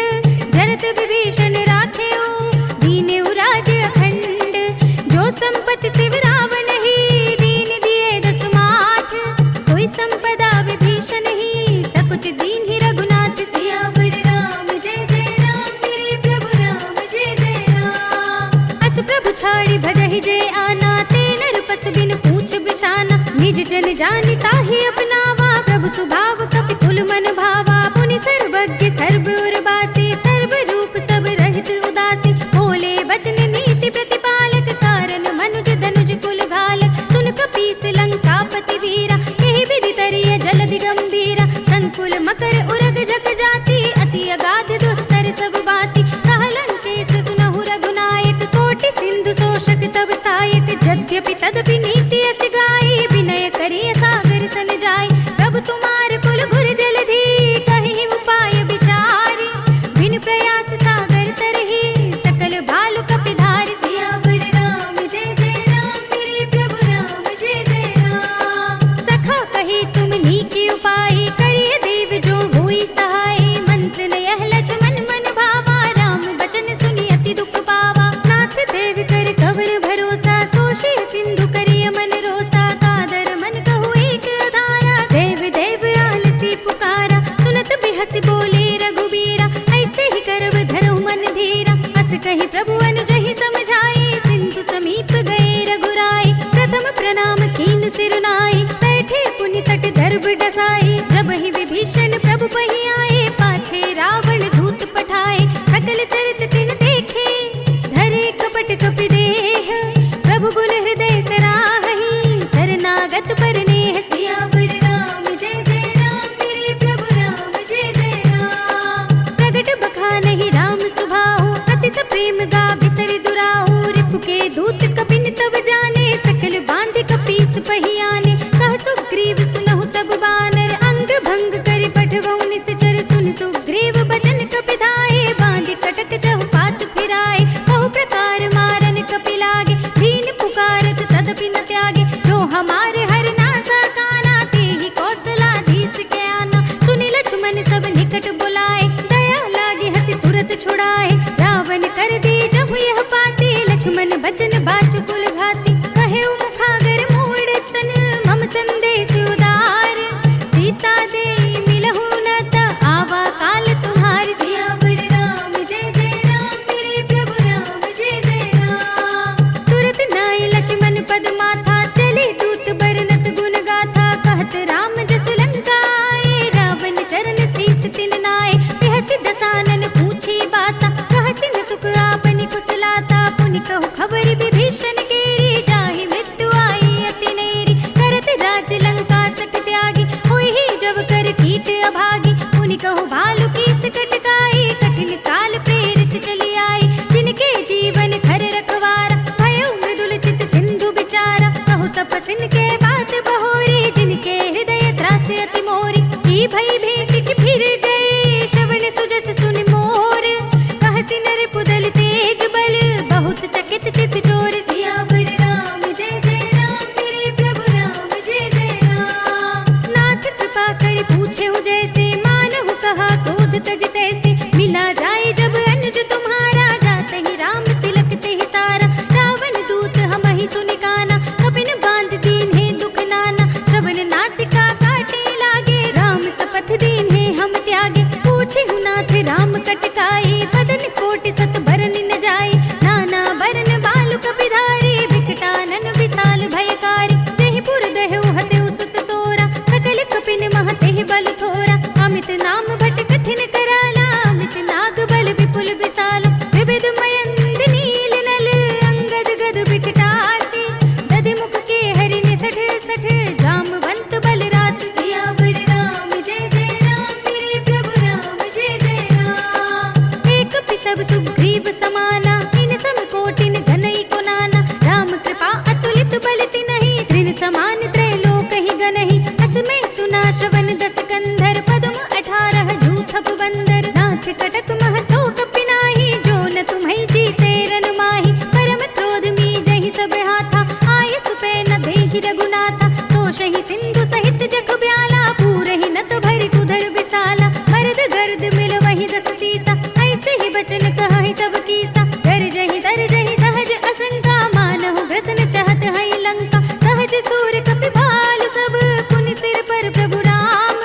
Speaker 1: जरत विभीषण राखेउ, दीनेउ राज अखंड। जो संपत्ति शिव रावण ही, दीन दिए दसु माठ, सोई संपदा विभीषण ही, सकुच दीन ही रघुनाथ। सियावर राम जय जय राम, मेरे प्रभु राम जय जय राम। अस प्रभु छाड़ी भजहि जय आना, ते नर पशु बिन पूछ बिछाना, निज जन जानि ताहि अपनावा, प्रभु सुभाव कपि कुल मन भावा। पुनि सर्वज्ञ सर्व उर्वासी, सर्व रूप सब रहित उदासी, बोले बचन नीति प्रतिपालक, कारण मनुज धनुज कुल घालक। सुन कपीस लंकापति वीरा, केहि विधि तरिय जलधि गंभीरा, संकुल मकर उरग जग जाति, अति अगाध दुस्तर सब बाती। कहलंकेश सुनहु रघुनायक, कोटि सिंधु शोषक तब सायक, यद्यपि तदपि नीति अस गाई, विनय करिय सागर सन जाई। प्रभु तुम्हार कुल गुर जलधि, कहि उपाय विचारी, बिन प्रयास सागर तरहि, सकल भालु कपि धारि। सियावर राम जय जय राम, मेरे प्रभु राम जय जय राम। सखा कही तुम नीकी उपाय, करिय देव जो होई सहाय। मंत्र न यह लक्ष्मण मन भावा, राम बचन सुनि अति दुख पावा। नाथ देव कर कवर भरोसा, सोषे सिंधु करिय मन रोसा। कादर मन कहु एक अधारा, देव देव आलसी पुकारा। सुनत बिहसि बोले रघुबीरा, ऐसे ही करब धरहु मन धीरा। अस कहि प्रभु अनुजहि समझाई, सिंधु समीप गए रघुराई। प्रथम प्रणाम कीन सिरुनाई, बैठे पुनि तट दर्भ डसाई। जब ही विभीषण प्रभु पहि आए, पाछे रावण दूत पठाए। सकल चरित तिन देखे, धरे कपट कपि देह, प्रभु गुण हृदय सराहि, शरणागत पर नेह। सियावर राम जय जय राम, मेरे प्रभु राम जय जय राम। प्रगट बखानहि राम सुभाऊ, अति सप्रेम गा बिसरि दुराऊ। रिपु के दूत कपिन तब जाने, सकल बांध कपीस पहियाने। कह सुग्रीव कटकाई, बदन कोटि सत बरन न जाई, नाना बरन बालु कपिधारी, बिकटानन विशाल भयकारी, देहि पुर देहु हतेउ सुत तोरा, सकल कपिन मह तेहि बल थोरा, अमित नाम भट कठिन कराला, अमित नाग बल विपुल विशाल, विविध मयंद नील नल, अंगद गद बिकटासी, दधि मुख के हरि निसठ सठ, जामवंत बल राज, सियावर राम जय जय राम, मेरे प्रभु राम जय जय राम। एक सब सुग्रीव समाना, इन सम कोटिन घनई को नाना, राम कृपा अतुलित बल तिनहि, तृण समान त्रैलोक ही गनहि, असमय सुना श्रवण दस कंधर, पद्म 18 जूथप बंदर, नाथ कटक मह सो कपिनाहि, जो न तुम्हि जीते रन माहि, परम क्रोध मी जहि सब हाथा, आय सुपै न देहि रघुनाथा, तोषहि सिंधु सहित जख ब्याला, पूरहि नत भरि कुधर विसाला, मर्द गर्द मिल वहि दस सीसा, ऐसे ही बचन कहहि सब कीसा, गरजहि दरजहि सहज असंका, मानहु ग्रसन चहत हई लंका, सहज सूर कपि भालु सब, पुनि सिर पर प्रभु राम,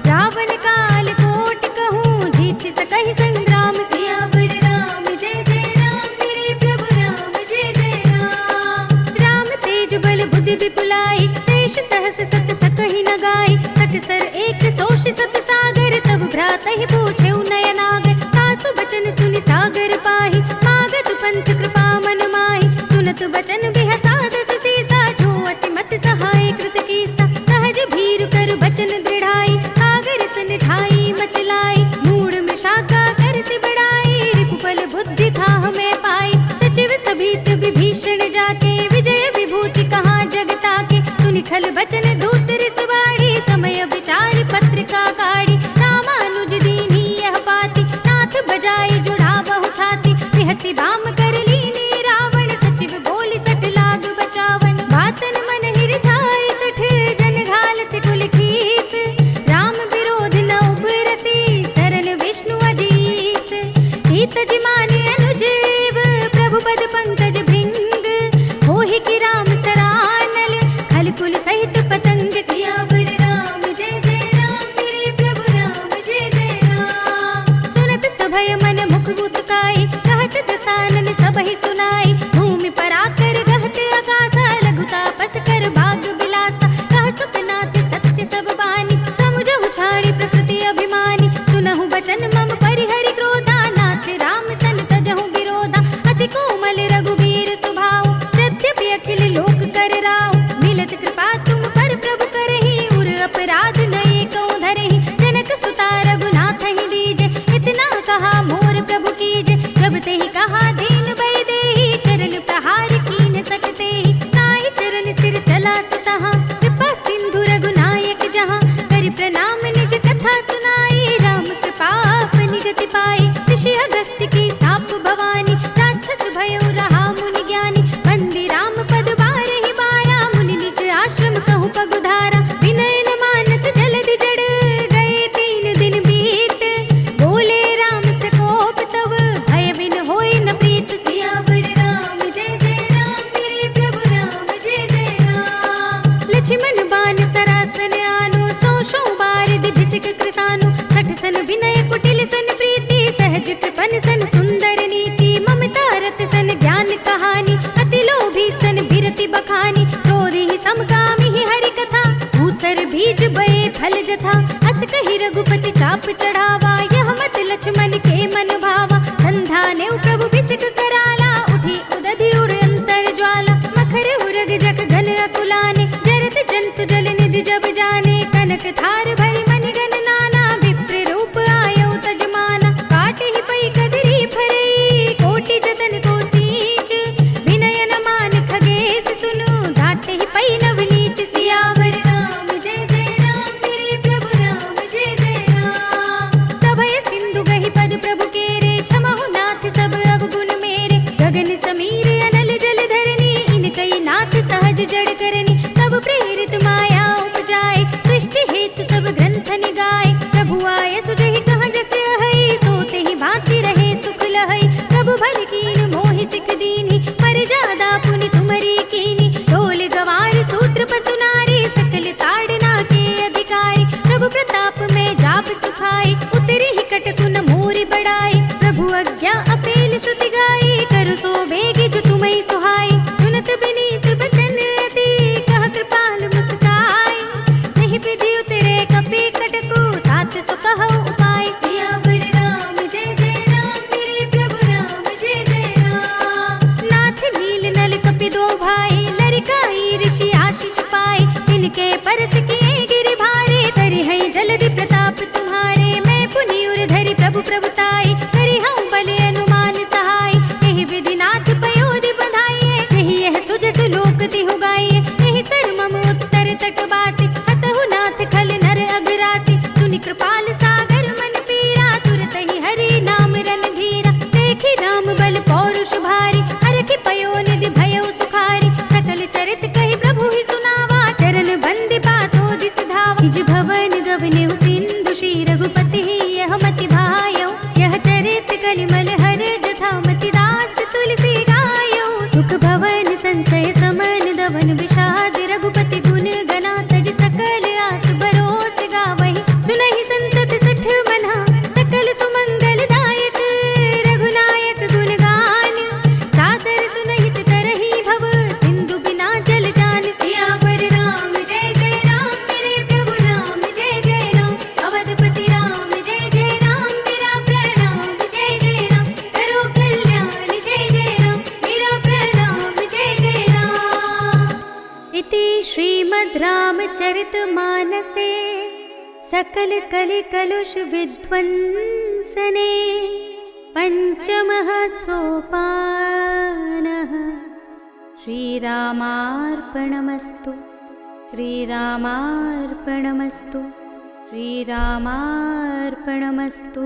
Speaker 1: रावण काल कोटि कहूँ, जीत सकहि संग्राम, सियावर राम जय जय राम, मेरे प्रभु राम जय जय राम। राम तेज बल बुद्धि विपुलाई, शेष सहस सत सकहि न गाई, सकसर एक सोष सत सागर, तब भ्रातहि पूछेउ नयनागर, तासु बचन सुनि सागर पाहि, मागत पंथ कृपा मन माहि, सुनत बचन बिहसा दस सीसा, जो असिमत सहाय कृत कीसा, सहज भीरु कर बचन दृढ़ाई, सागर सन ठाई मचलाई, मूढ़ मृषा का कर से बढ़ाई, रिपुबल बुद्धि था हमें पाई, सचिव सभीत विभीषण जाके, विजय विभूति कहाँ जगता के, सुनि खल बचन दूत रिसवाड़ी, समय विचार पत्रिका काढ़ी, रामानुज दीनी यह पाती, नाथ बजाई जुड़ा बहु छाती, बिहसी बाम कर लीनी रावण, सचिव बोली सठ लाग बचावन, बातन मन हिरझाई सठ, जन घाल से कुल खीस, राम विरोध न उपरसी, शरण विष्णु अजीस, हित जिमान अनुजीव, प्रभु पद पंकज भृंग, होहि की राम सरानल, खल कुल सहित पतंग, सियावर राम जय जय राम, मेरे प्रभु राम जय जय राम। सुनत सभय मन मुख मुस्काई, कहत दसानन सबहि सुनाई, भूमि पर आकर गहत आकाशा, लघुता पस कर भाग बिलासा, कह सुतनाथ सत्य सब बानी, समुझहु छाड़ी प्रकृति अभिमानी, सुनहु बचन मम परिहरि क्रोधा, नाथ राम सन तजहु विरोधा, अति कोमल रघुबीर सुभाऊ, यद्यपि अखिल लोक कर राऊ, मिलत कृपा तुम पर प्रभु करहि, उर अपराध नये कऊँ धरहि, जनक सुता रघुनाथ ही दीजे, इतना कहा मोर प्रभु कीजे, प्रभु तेहि कहा दीन भय देहि, चरण प्रहार कीन सकते ही, ताहि चरण सिर चला सुतहाँ, कृपा सिंधु रघुनायक जहाँ, करि प्रणाम निज कथा सुनाई, राम कृपा अपनी गति पाई, ऋषि अगस्त्य की साप भवानी, राक्षस भयउ रहा मुनि ज्ञानी, वंदे राम पद बारहि बारा, मुनि निज आश्रम कहूँ पगुधारा, विनय न मानत जलधि जड़, गए 3 दिन बीत, बोले राम से कोप तब, भय बिन होय न प्रीत, सियावर राम जय जय राम, मेरे प्रभु राम जय जय राम। लक्ष्मण बान सरासन आनो, 100 बार भिसिक कृसानु, 60 सन विनय कुटिल सन प्रीति, सहज कृपन सन सुंदर नीति, ममता रत सन ज्ञान कहानी, अति लोभी सन बिरति बखानी, क्रोधी समकामी ही हरि कथा, भूसर बीज बये फल जथा, अस कहि रघुपति चाप चढ़ावा, यह मत लक्ष्मण के मन भावा, संधाने प्रभु बिसिक कराला, उठी उदधि उर अंतर ज्वाला, मखर उरग जग घन अकुलाने, जरत जंतु जल निधि जब जाने, कनक थार भरि मनि गण नाना, विप्र रूप आयो तजमाना, काटे ही पई कदरी फरई, कोटि जतन को सींच, विनय न मान खगेश सुनु, डांटे ही पई नव नीच, सियावर राम जय जय राम, मेरे प्रभु राम जय जय राम। सभय सिंधु गहि पद प्रभु केरे, क्षमहु नाथ सब अवगुण मेरे, गगन समीर अनल जल धरनी, इनकई नाथ सहज जड़ करनी, तब प्रेरित माया उपजाए, सृष्टि हेतु सब बरस किए गिरि भारे, तरि है जलधि प्रताप तुम्हारे। मैं पुनि उर धरि प्रभु प्रभुताई, करि हूँ बल अनुमान सहाय। एहि विधि नाथ पयोधि बंधाइए, एहि यह सुजसु लोक तिहु गाइए। एहि सर मम उत्तर तटवासी, हतहु नाथ खल नर अघरासी। सुनि कृपाल सागर मन पीरा, तुरत ही हरि नाम रन धीरा। देखि राम बल पौरुष भारी, हरखि पयो निधि भयउ सुखारी। सकल चरित कहि प्रभु ही सुनावा, चरण बंदि पातो दिस धावा। निज भवन गवनेहु सिंधु श्री रघुपति ही यह मति भायौ। यह चरित कलिमल हर जथा मति दास तुलसी गायौ। सुख भवन संशय समन दवन विषाद, रघुपति गुण गना तज सकल आस बरोस गावहि। सुनहि संतत सठ मना, सकल सुमंगल दायक। रघुनायक गुण गान, सादर सुनहित तरहि भव। सिंधु बिना जल जान, सियावर राम जय जय राम। मेरे प्रभु राम जय जय राम। अवधपति राम जय जय राम। मेरा प्रणाम जय जय राम। करो कल्याण जय जय राम। मेरा प्रणाम जय जय राम। इति श्रीमद् रामचरितमानसे सकल कलि कलुष विध्वंसने पंचमः सोपानः। श्रीरामार्पणमस्तु, श्रीरामार्पणमस्तु, श्रीरामार्पणमस्तु।